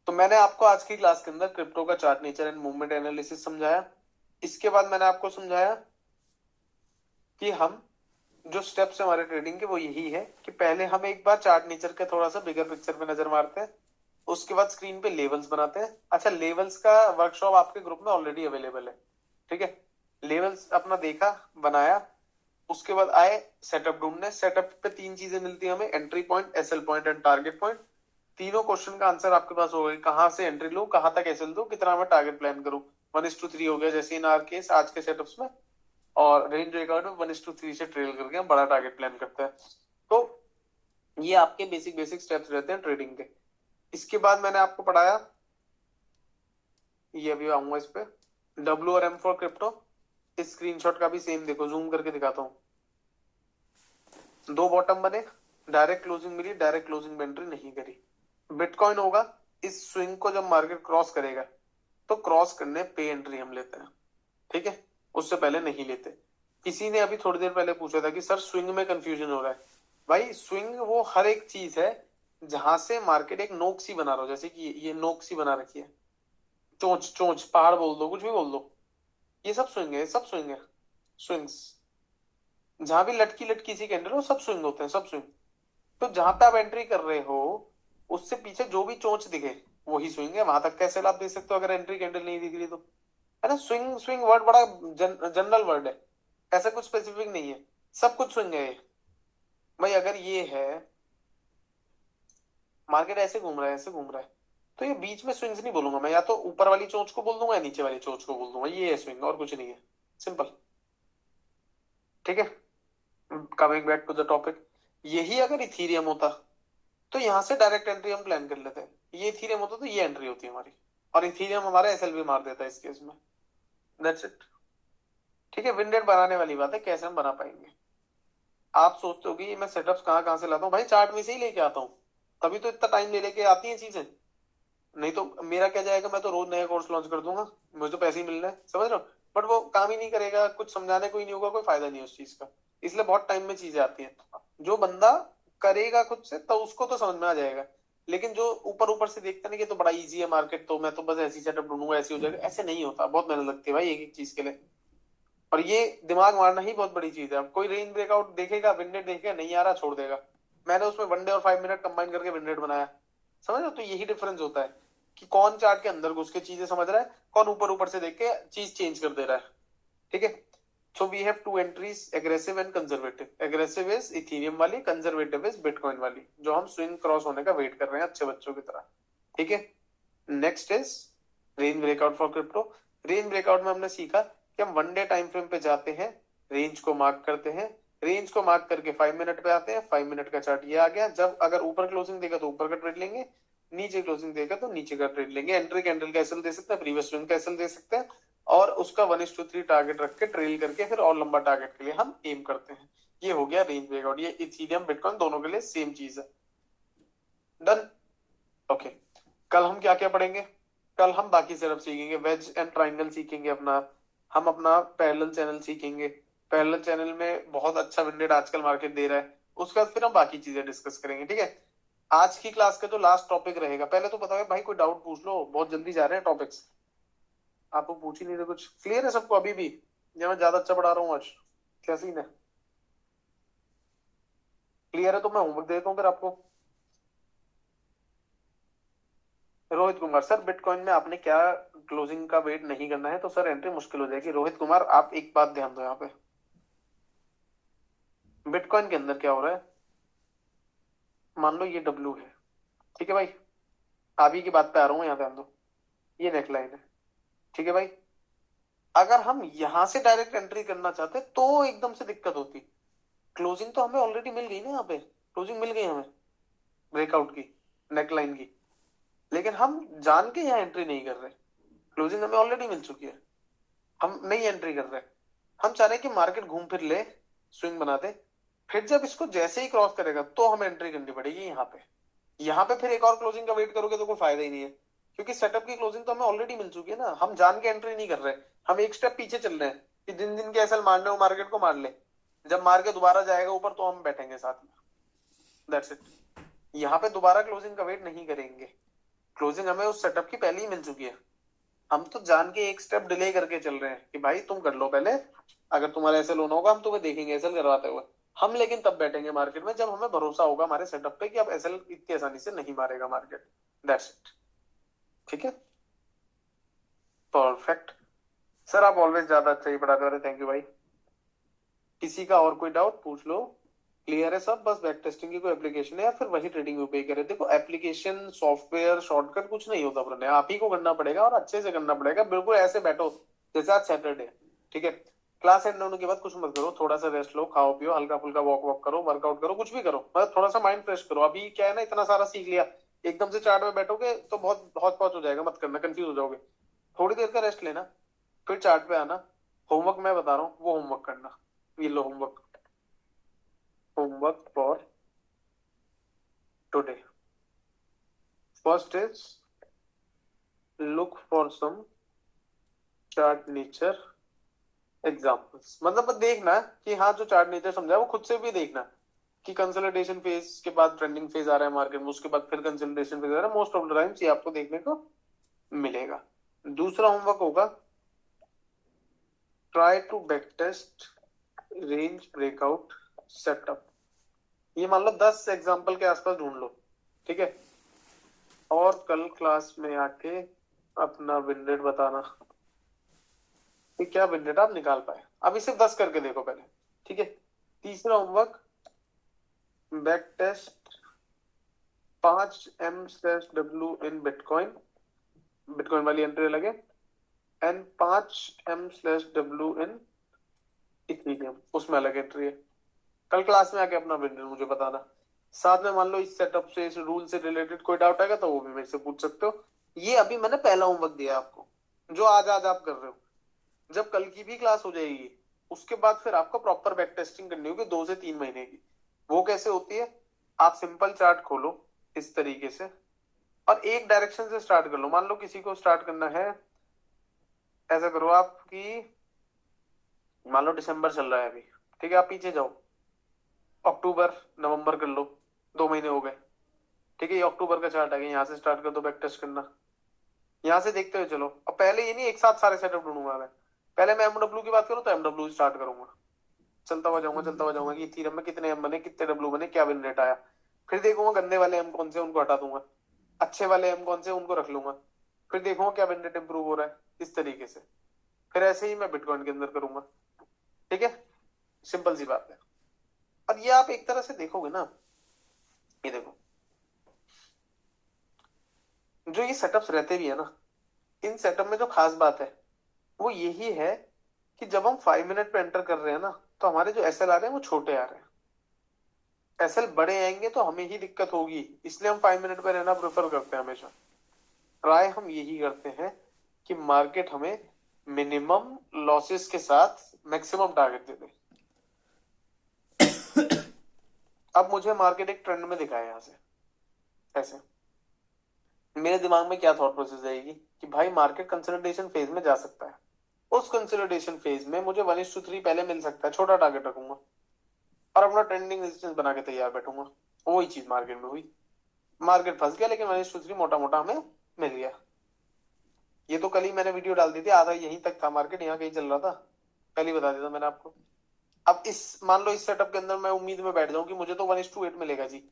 तो मैंने आपको आज की क्लास के अंदर क्रिप्टो का chart nature and movement analysis समझाया। इसके बाद मैंने आपको समझाया कि हम जो स्टेप्स हमारे ट्रेडिंग के वो यही है कि पहले हम एक बार चार्ट नेचर के थोड़ा सा बिगर पिक्चर पे नजर मारते हैं, उसके बाद स्क्रीन पे लेवल्स बनाते हैं। अच्छा, लेवल्स का वर्कशॉप आपके ग्रुप में ऑलरेडी अवेलेबल है, ठीक है। लेवल्स अपना देखा, बनाया, उसके बाद आए सेटअप ढूंढने। सेटअप पे तीन चीजें मिलती है हमें, entry point, SL point and target point. तीनों क्वेश्चन का आंसर आपके पास होगा, कहां से एंट्री लूं, कहां तक एसएल दूं, कितना मैं टारगेट प्लान करूं। 1:3 हो गया जैसे इन आर केस आज के सेटअप्स में, और रेंज ब्रेकआउट में 1:3 से ट्रेल करके हम बड़ा टारगेट प्लान करते हैं। तो ये आपके बेसिक बेसिक स्टेप्स रहते हैं ट्रेडिंग के। इसके बाद मैंने आपको पढ़ाया, ये अभी आऊंगा इस पे, डब्ल्यू और एम फॉर क्रिप्टो। इस स्क्रीनशॉट का भी सेम देखो, जूम करके दिखाता हूँ। दो बॉटम बने, डायरेक्ट क्लोजिंग मिली, डायरेक्ट क्लोजिंग में एंट्री नहीं करी। बिटकॉइन होगा, इस स्विंग को जब मार्केट क्रॉस करेगा तो क्रॉस करने पे एंट्री हम लेते हैं, ठीक है, उससे पहले नहीं लेते। किसी ने अभी थोड़ी देर पहले पूछा था कि सर स्विंग में कंफ्यूजन हो रहा है। भाई स्विंग वो हर एक चीज है जहां से मार्केट एक नोक सी बना रहा हो, जैसे कि ये नोक सी बना रखी है, चोंच चोंच पहाड़ बोल दो, कुछ भी बोल दो, ये सब स्विंग है, सब स्विंग है। स्विंग्स जहां भी लटकी लटकी सी कैंडल हो, सब स्विंग होते हैं, सब स्विंग। तो जहां पे आप एंट्री कर रहे हो उससे पीछे जो भी चोंच दिखे वही स्विंग है, वहां तक कैसे आप दे सकते हो अगर एंट्री कैंडल नहीं दिख रही तो, है ना। स्विंग स्विंग वर्ड बड़ा जनरल वर्ड है, ऐसा कुछ स्पेसिफिक नहीं है, सब कुछ स्विंग है ये। भाई अगर ये है मार्केट ऐसे घूम रहा है, ऐसे घूम रहा है, तो ये बीच में स्विंग्स नहीं बोलूंगा मैं, या तो ऊपर वाली चोंच को बोल दूंगा या नीचे वाली चोंच को बोल दूंगा, ये है स्विंग और कुछ नहीं है, सिंपल, ठीक है। Coming back to the topic, यही अगर इथीरियम होता तो यहां से डायरेक्ट एंट्री हम प्लान कर लेते हैं। ये इथीरियम होता तो ये एंट्री होती है हमारी, और इथीरियम हमारा एसएलवी मार देता है इस केस में। दैट्स इट, ठीक है। विंडेड बनाने वाली बात है, कैसे हम बना पाएंगे। आप सोचते हो कि मैं सेटअप्स कहाँ कहाँ से लाता हूँ, भाई चार्ट में से ही लेके आता हूँ, तभी तो इतना टाइम ले लेके आती हैं चीजें। नहीं तो मेरा क्या जाएगा, मैं तो रोज नया कोर्स लॉन्च कर दूंगा, मुझे तो पैसे ही मिल रहे हैं, समझ रहे हो। बट वो काम ही नहीं करेगा, कुछ समझाने को ही नहीं होगा, कोई फायदा नहीं है उस चीज का। इसलिए बहुत टाइम में चीजें आती हैं। जो बंदा करेगा खुद से तो उसको तो समझ में आ जाएगा, लेकिन जो ऊपर ऊपर से देखते ना कि तो बड़ा इजी है मार्केट, तो मैं तो बस ऐसी सेटअप ढूंढूंगा ऐसी हो जाएगा, ऐसे नहीं होता। बहुत मेहनत लगती है भाई एक एक चीज के लिए, और ये दिमाग मारना ही बहुत बड़ी चीज है। अब कोई रेंज ब्रेकआउट देखेगा, विंडेड देखेगा, नहीं आ रहा छोड़ देगा। मैंने उसमें 1 डे और 5 मिनट कंबाइन करके विंडेड बनाया, समझ लो। तो यही डिफरेंस होता है कि कौन चार्ट के अंदर घुस के चीजें समझ रहा है, कौन ऊपर ऊपर से देख के चीज चेंज कर दे रहा है, ठीक है। So we have two entries, aggressive and conservative. Aggressive is Ethereum वाली, कंजर्वेटिव इज बिटकॉइन वाली, जो हम स्विंग क्रॉस होने का वेट कर रहे हैं अच्छे बच्चों की तरह, ठीक है। Next is range breakout for crypto. Range breakout में हमने सीखा कि हम 1 डे टाइम फ्रेम पे जाते हैं, रेंज को मार्क करते हैं, रेंज को मार्क करके 5 मिनट पे आते हैं, 5 मिनट का चार्ट ये आ गया। जब अगर ऊपर क्लोजिंग देगा तो ऊपर का ट्रेड लेंगे, नीचे क्लोजिंग देगा तो नीचे का ट्रेड लेंगे। एंट्री कैंडल का एसएल दे सकते हैं, प्रीवियस स्विंग का एसएल दे सकते हैं, और उसका 1:3 टारगेट रख के ट्रेल करके फिर और लंबा टारगेट के लिए हम एम करते हैं। ये हो गया रेंज ब्रेकआउट। ये इथेरियम बिटकॉइन दोनों के लिए सेम चीज है। Done, okay. कल हम क्या क्या पढ़ेंगे, कल हम बाकी सेटअप सीखेंगे, वेज एंड ट्राइंगल सीखेंगे अपना, हम अपना पैरेलल चैनल सीखेंगे। पैरेलल चैनल में बहुत अच्छा विंडेड आजकल मार्केट दे रहा है, उसके बाद फिर हम बाकी चीजें डिस्कस करेंगे, ठीक है। आज की क्लास का जो लास्ट टॉपिक रहेगा, पहले तो बताओ भाई कोई डाउट पूछ लो, बहुत जल्दी जा रहे हैं टॉपिक्स। आपको पूछ ही नहीं रहे कुछ, क्लियर है सबको अभी भी, या मैं ज्यादा अच्छा पढ़ा रहा हूँ आज, क्या सीन है? क्लियर है तो मैं होमवर्क देता हूँ फिर आपको। रोहित कुमार सर, बिटकॉइन में आपने क्या क्लोजिंग का वेट नहीं करना है तो सर एंट्री मुश्किल हो जाएगी। रोहित कुमार आप एक बात ध्यान दो यहाँ पे, बिटकॉइन के अंदर क्या हो रहा है, मान लो ये डब्ल्यू है, ठीक है भाई, अभी की बात पे आ रहा हूँ, यहाँ ध्यान दो, ये नेकलाइन है, ठीक है भाई। अगर हम यहां से डायरेक्ट एंट्री करना चाहते तो एकदम से दिक्कत होती। क्लोजिंग तो हमें ऑलरेडी मिल गई ना, यहाँ पे क्लोजिंग मिल गई हमें ब्रेकआउट की, नेकलाइन की, लेकिन हम जान के यहाँ एंट्री नहीं कर रहे, क्लोजिंग हमें ऑलरेडी मिल चुकी है, हम नहीं एंट्री कर रहे। हम चाह रहे हैं कि मार्केट घूम फिर ले, स्विंग बना दे, फिर जब इसको जैसे ही क्रॉस करेगा तो हमें एंट्री करनी पड़ेगी यहाँ पे। यहाँ पे फिर एक और क्लोजिंग का वेट करोगे तो कोई फायदा ही नहीं है, क्योंकि सेटअप की क्लोजिंग तो हमें ऑलरेडी मिल चुकी है ना, हम जान के एंट्री नहीं कर रहे, हम एक स्टेप पीछे चल रहे हैं कि दिन दिन के एसएल मारने हो मार्केट को मार ले, जब मार के दोबारा जाएगा ऊपर तो हम बैठेंगे साथ में, दैट्स इट। यहाँ पे दोबारा क्लोजिंग का वेट नहीं करेंगे, क्लोजिंग हमें उस सेटअप की पहले ही मिल चुकी है, हम तो जान के एक स्टेप डिले करके चल रहे हैं कि भाई तुम कर लो पहले, अगर तुम्हारा एसएल होना होगा हम तुम्हें देखेंगे एसएल करवाते हुए, हम लेकिन तब बैठेंगे मार्केट में जब हमें भरोसा होगा हमारे सेटअप पे कि अब एसएल इतनी आसानी से नहीं मारेगा मार्केट, दैट्स इट, ठीक है, परफेक्ट। सर आप ऑलवेज ज्यादा अच्छा ही पढ़ाते हो, थैंक यू भाई। किसी का और कोई डाउट पूछ लो, क्लियर है सब, बस बैक टेस्टिंग की कोई एप्लीकेशन है या फिर वही ट्रेडिंग पे करे। देखो एप्लीकेशन सॉफ्टवेयर शॉर्टकट कुछ नहीं होता प्रणय, आप ही को करना पड़ेगा और अच्छे से करना पड़ेगा, बिल्कुल ऐसे बैठो जैसे आज सैटरडे, ठीक है, क्लास एंड होने के बाद कुछ मत करो, थोड़ा सा रेस्ट लो, खाओ पियो, हल्का फुल्का वॉक वॉक करो, वर्कआउट करो, कुछ भी करो, मतलब थोड़ा सा माइंड फ्रेश करो। अभी क्या है ना, इतना सारा सीख लिया, एकदम से चार्ट में बैठोगे तो बहुत बहुत बहुत हो जाएगा, मत करना, कंफ्यूज हो जाओगे। थोड़ी देर का रेस्ट लेना, फिर चार्ट पे आना, होमवर्क मैं बता रहा हूँ वो होमवर्क करना, ये लो homework, homework for today. First is look for some chart nature examples, मतलब देखना कि हाँ जो चार्ट नेचर समझा वो खुद से भी देखना कि कंसोलिडेशन फेज के बाद ट्रेंडिंग फेज आ रहा है मार्केट में, उसके बाद फिर कंसोलिडेशन फेज आ रहा है, मोस्ट ऑफ द टाइम्स ये आपको देखने को मिलेगा। दूसरा होमवर्क होगा try to back test range breakout setup, ये मान लो 10 एग्जांपल के आसपास ढूंढ लो, ठीक है, और कल क्लास में आके अपना विन रेट बताना कि क्या विन रेट आप निकाल पाए। अभी सिर्फ 10 करके देखो पहले, ठीक है। तीसरा होमवर्क बैक टेस्ट 5M/W इन बिटकॉइन, बिटकॉइन वाली एंट्री लगे, एंड 5M/W इन इथेरियम, उसमें अलग एंट्री है। कल क्लास में आके अपना विन रेट मुझे बताना। साथ में मान लो इस सेटअप से, इस रूल से रिलेटेड कोई डाउट आएगा तो वो भी मेरे से पूछ सकते हो। ये अभी मैंने पहला होमवर्क दिया आपको, जो आज आज आप कर रहे हो। जब कल की भी क्लास हो जाएगी उसके बाद फिर आपको प्रॉपर बैक टेस्टिंग करनी होगी 2 से 3 महीने की। वो कैसे होती है, आप सिंपल चार्ट खोलो इस तरीके से और एक डायरेक्शन से स्टार्ट कर लो। मान लो किसी को स्टार्ट करना है, ऐसा करो आपकी, मान लो दिसंबर चल रहा है अभी, ठीक है, आप पीछे जाओ, अक्टूबर नवंबर कर लो, 2 महीने हो गए, ठीक है, ये अक्टूबर का चार्ट आ गया, यहाँ से स्टार्ट कर दो बैक टेस्ट करना, यहाँ से देखते हुए चलो। अब पहले ये नहीं एक साथ सारे सेटअप ढूंढूंगा मैं, पहले मैं एमडब्ल्यू की बात करूँ तो एमडब्ल्यू स्टार्ट करूंगा, चलता हुआ जाऊंगा कि इथेरियम में कितने एम बने, कितने डब्ल्यू बने, क्या विन रेट आया, फिर देखूंगा गंदे वाले एम कौन से उनको हटा दूंगा, अच्छे वाले एम कौन से उनको रख लूंगा, फिर देखूंगा क्या विन रेट इंप्रूव हो रहा है, इस तरीके से। फिर ऐसे ही मैं बिटकॉइन के अंदर करूंगा, ठीक है, सिंपल सी बात है। और ये आप एक तरह से देखोगे ना, ये देखो जो ये सेटअप्स रहते भी है ना, इन सेटअप में जो खास बात है वो यही है कि जब हम 5 मिनट पे एंटर कर रहे हैं ना तो हमारे जो एसएल आ रहे हैं वो छोटे आ रहे हैं, एसएल बड़े आएंगे तो हमें ही दिक्कत होगी, इसलिए हम 5 मिनट पे रहना प्रेफर करते हैं हमेशा। ट्राई हम यही करते हैं कि मार्केट हमें मिनिमम लॉसेस के साथ मैक्सिमम टारगेट दे दे। अब मुझे मार्केट एक ट्रेंड में दिखाया यहां से, ऐसे मेरे दिमाग में क्या थॉट प्रोसेस आएगी कि भाई मार्केट कंसोलिडेशन फेज में जा सकता है, उस कंसोलिडेशन फेज में मुझे 1:3 पहले मिल सकता है, छोटा टारगेट रखूंगा और अपना ट्रेंडिंग रेजिस्टेंस बना के तैयार बैठूंगा। वही चीज मार्केट में हुई, मार्केट फंस गया लेकिन 1:3 मोटा मोटा हमें मिल गया। ये तो कल ही मैंने वीडियो डाल दी थी, आधा यहीं तक था मार्केट, यहाँ कहीं चल रहा था, कल ही बता दिया था मैंने आपको। अब इस मान लो इस सेटअप के अंदर मैं उम्मीद में बैठ जाऊं कि मुझे तो 1:8 मिलेगा जी,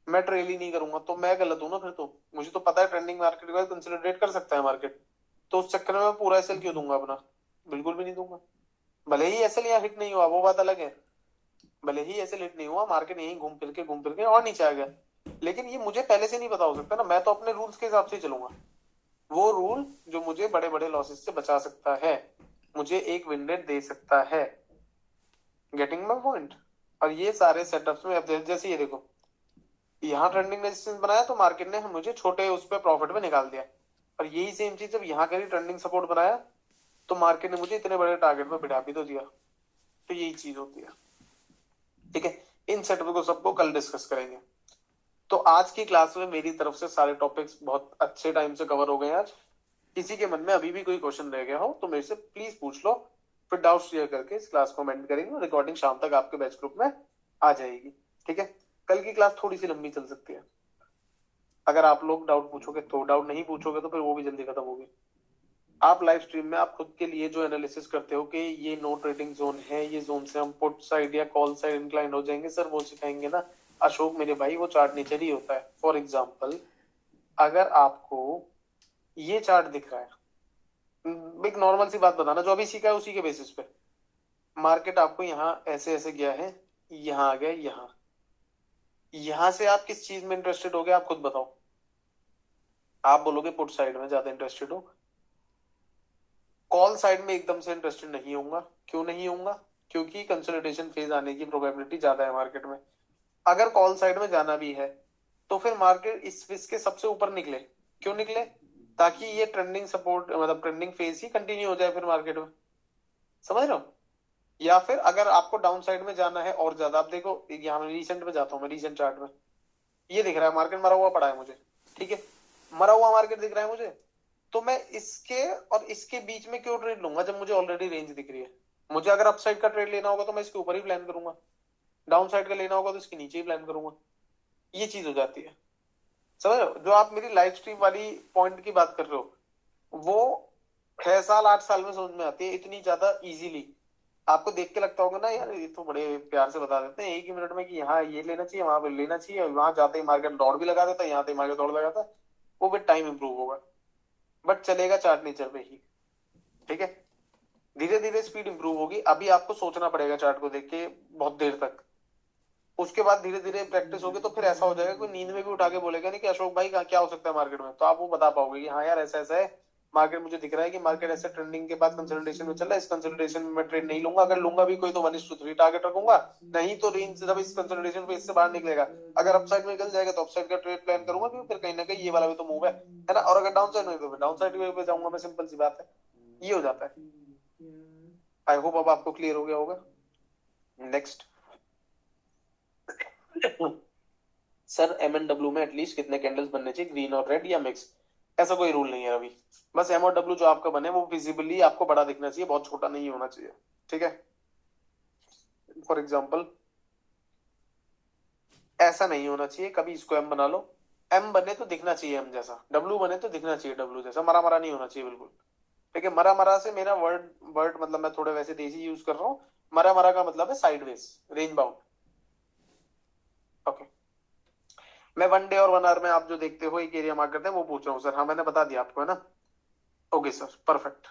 मैं ट्रेल ही नहीं करूंगा तो मैं गलत हूं ना, फिर तो मुझे तो पता है ट्रेंडिंग मार्केट के बाद कंसोलिडेट कर सकता है मार्केट, तो उस चक्कर में मैं पूरा एसएल क्यों दूंगा अपना, बिल्कुल भी नहीं दूंगा। भले ही एसएल यहाँ हिट नहीं हुआ वो बात अलग है, भले ही ऐसे लेट नहीं हुआ, मार्केट यहीं घूम फिर के और नीचे आ गया, लेकिन ये मुझे पहले से नहीं पता हो सकता ना, मैं तो अपने रूल्स के हिसाब से ही चलूंगा। वो रूल जो मुझे बड़े बड़े लॉसेस से बचा सकता है, मुझे एक विन रेट दे सकता है। Getting my point. और ये सारे सेटअप्स में अब जैसे ये देखो, यहाँ ट्रेंडिंग रेजिस्टेंस बनाया तो मार्केट ने मुझे छोटे उस पर प्रॉफिट में निकाल दिया, और यही सेम चीज जब यहाँ करी ट्रेंडिंग सपोर्ट बनाया तो मार्केट ने मुझे इतने बड़े टारगेट में बिठा भी तो दिया। तो यही चीज होती है। ठीक है, इन सेटअप को सबको कल डिस्कस करेंगे। तो आज की क्लास में मेरी तरफ से सारे टॉपिक्स बहुत अच्छे टाइम से कवर हो गए हैं आज। किसी के मन में अभी भी कोई क्वेश्चन रह गया हो तो मेरे से प्लीज पूछ लो, फिर डाउट शेयर करके इस क्लास को एंड करेंगे और रिकॉर्डिंग शाम तक आपके बैच ग्रुप में आ जाएगी। ठीक है, कल की क्लास थोड़ी सी लंबी चल सकती है, अगर आप लोग डाउट पूछोगे तो, डाउट नहीं पूछोगे तो फिर वो भी जल्दी खत्म होगी। आप लाइव स्ट्रीम में आप खुद के लिए जो एनालिसिस करते हो कि ये नो ट्रेडिंग जोन है, ये जोन से हम पुट साइड या कॉल साइड इंक्लाइन हो जाएंगे, सर वो सिखाएंगे ना अशोक मेरे भाई, वो चार्ट नेचर ही होता है। फॉर एग्जाम्पल, अगर आपको ये चार्ट दिख रहा है, एक नॉर्मल सी बात बताना, जो अभी सीखा है उसी के बेसिस पे, मार्केट आपको यहाँ ऐसे ऐसे गया है, यहाँ आ गया, यहाँ से आप किस चीज में इंटरेस्टेड हो गए, आप खुद बताओ। आप बोलोगे पुट साइड में ज्यादा इंटरेस्टेड हो, कॉल साइड में एकदम से इंटरेस्टेड नहीं होऊंगा। क्यों नहीं होऊंगा? क्योंकि कंसोलिडेशन फेज आने की प्रोबेबिलिटी ज्यादा है मार्केट में। अगर कॉल साइड में जाना भी है तो फिर मार्केट इस फिस के सबसे ऊपर निकले। क्यों निकले? ताकि ये ट्रेंडिंग सपोर्ट मतलब ट्रेंडिंग फेज ही कंटिन्यू हो जाए फिर मार्केट में। समझ रहे हो? या फिर अगर आपको डाउन साइड में जाना है और ज्यादा, आप देखो यहाँ रिसेंट में जाता हूँ, मैं रिसेंट चार्ट में ये दिख रहा है मार्केट मरा हुआ पड़ा है मुझे। ठीक है, मरा हुआ मार्केट दिख रहा है मुझे, तो मैं इसके और इसके बीच में क्यों ट्रेड लूंगा जब मुझे ऑलरेडी रेंज दिख रही है। मुझे अगर अपसाइड का ट्रेड लेना होगा तो मैं इसके ऊपर ही प्लान करूंगा, डाउन साइड का लेना होगा तो इसके नीचे ही प्लान करूंगा। ये चीज हो जाती है। समझ रहे हो? जो आप मेरी लाइव स्ट्रीम वाली पॉइंट की बात कर रहे हो, वो 6 साल 8 साल में समझ में आती है इतनी ज्यादा इजीली। आपको देख के लगता होगा ना यार ये तो बड़े प्यार से बता देते हैं एक ही मिनट में कि यहाँ ये लेना चाहिए, वहां पे लेना चाहिए, वहां जाते ही मार्केट दौड़ भी लगा देता है, यहाँ आते ही मार्केट दौड़ लगाता है। वो भी टाइम इंप्रूव होगा, बट चलेगा चार्ट नेचर पे ही। ठीक है, धीरे धीरे स्पीड इंप्रूव होगी। अभी आपको सोचना पड़ेगा चार्ट को देख के बहुत देर तक, उसके बाद धीरे धीरे प्रैक्टिस होगी तो फिर ऐसा हो जाएगा कोई नींद में भी उठा के बोलेगा नहीं कि अशोक भाई क्या हो सकता है मार्केट में, तो आप वो बता पाओगे कि हाँ यार ऐसा ऐसा है मार्केट, मुझे दिख रहा है कि मार्केट ऐसे ट्रेंडिंग के बाद कंसोलिडेशन में चल रहा है, इस कंसोलिडेशन में मैं ट्रेड नहीं लूंगा, अगर लूंगा भी कोई तो 1:3 टारगेट रखूंगा, नहीं तो रेंज जब इस कंसोलिडेशन पे इससे बाहर निकलेगा, अगर अपसाइड में निकल जाएगा तो अपसाइड का ट्रेड प्लान करूंगा, क्योंकि फिर कहीं ना कहीं ये वाला भी तो मूव है ना, और अगर डाउन साइड में तो डाउन साइड पे जाऊंगा मैं, सिंपल सी बात है। ये हो जाता है। आई होप अब आपको क्लियर हो गया होगा। नेक्स्ट, सर MNW में एटलीस्ट कितने कैंडल्स बनने चाहिए, ग्रीन और रेड या मिक्स? ऐसा कोई रूल नहीं है अभी, बस M और W जो आपका बने वो विजिबली आपको बड़ा दिखना चाहिए, बहुत छोटा नहीं होना चाहिए। ठीक है, फॉर एग्जाम्पल ऐसा नहीं होना चाहिए, कभी इसको M बना लो, M बने तो दिखना चाहिए M जैसा, W बने तो दिखना चाहिए W जैसा, मरा मरा नहीं होना चाहिए बिल्कुल। ठीक है, मरा मरा से मेरा वर्ड वर्ड मतलब मैं थोड़े वैसे देसी यूज कर रहा हूँ, मरा मरा का मतलब है साइडवेज, रेंज बाउंड। ओके, मैं 1 डे और 1 आवर में आप जो देखते हो एक एरिया मार्क करते हैं वो पूछ रहा हूँ सर। हाँ मैंने बता दिया आपको, है ना? Okay sir, perfect.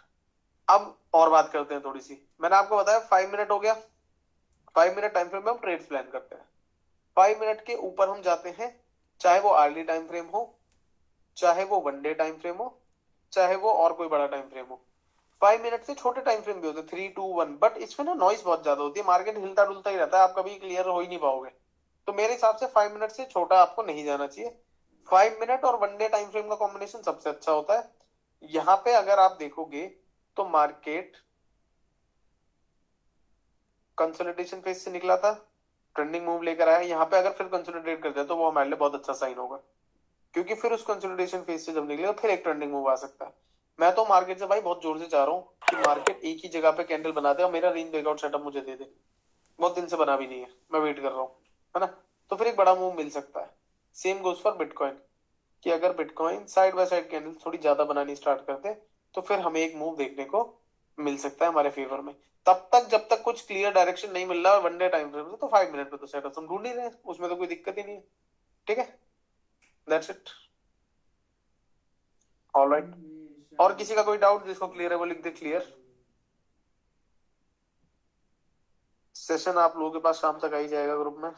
अब और बात करते हैं थोड़ी सी, मैंने आपको बताया 5 मिनट हो गया, 5 मिनट टाइम फ्रेम में हम ट्रेड प्लान करते हैं। 5 मिनट के ऊपर हम जाते हैं, चाहे वो आर्ली टाइम फ्रेम हो, चाहे वो 1 डे टाइम फ्रेम हो, चाहे वो और कोई बड़ा टाइम फ्रेम हो। 5 मिनट से छोटे टाइम फ्रेम भी होते हैं, 3 2 1, बट इसमें ना नॉइस बहुत ज्यादा होती है, मार्केट हिलता डुलता ही रहता है, आप कभी क्लियर हो ही नहीं पाओगे। तो मेरे हिसाब से 5 मिनट से छोटा आपको नहीं जाना चाहिए। 5 मिनट और 1 डे टाइम फ्रेम का कॉम्बिनेशन सबसे अच्छा होता है। यहाँ पे अगर आप देखोगे तो मार्केट कंसोलिडेशन फेज से निकला था, ट्रेंडिंग मूव लेकर आया, यहाँ पे अगर फिर कंसोलिडेट कर दिया तो वो हमारे लिए बहुत अच्छा साइन होगा, क्योंकि फिर उस कंसोलिडेशन फेज से जब निकलेगा फिर एक ट्रेंडिंग मूव आ सकता है। मैं तो मार्केट से भाई बहुत जोर से चाह रहा हूँ कि मार्केट एक ही जगह पे कैंडल बना दे और मेरा रेंज ब्रेकआउट सेटअप मुझे दे दे। बहुत दिन से बना भी नहीं है, मैं वेट कर रहा हूँ, है ना? तो फिर एक बड़ा मूव मिल सकता है। सेम गोज फॉर बिटकॉइन, कि अगर bitcoin side by side candle थोड़ी ज्यादा बनानी स्टार्ट करते तो फिर हमें एक मूव देखने को मिल सकता है हमारे फेवर में। तब तक जब तक कुछ क्लियर डायरेक्शन नहीं मिल रहा है 1 डे टाइम फ्रेम में, तो 5 मिनट पे तो सेटअप हम ढूंढ ही रहे हैं, उसमें तो कोई दिक्कत ही नहीं है। ठीक है, दैट्स इट। ऑलराइट, और किसी का कोई डाउट जिसको क्लियर है वो लिख दे क्लियर। सेशन आप लोगों के पास शाम तक आ ही जाएगा ग्रुप में।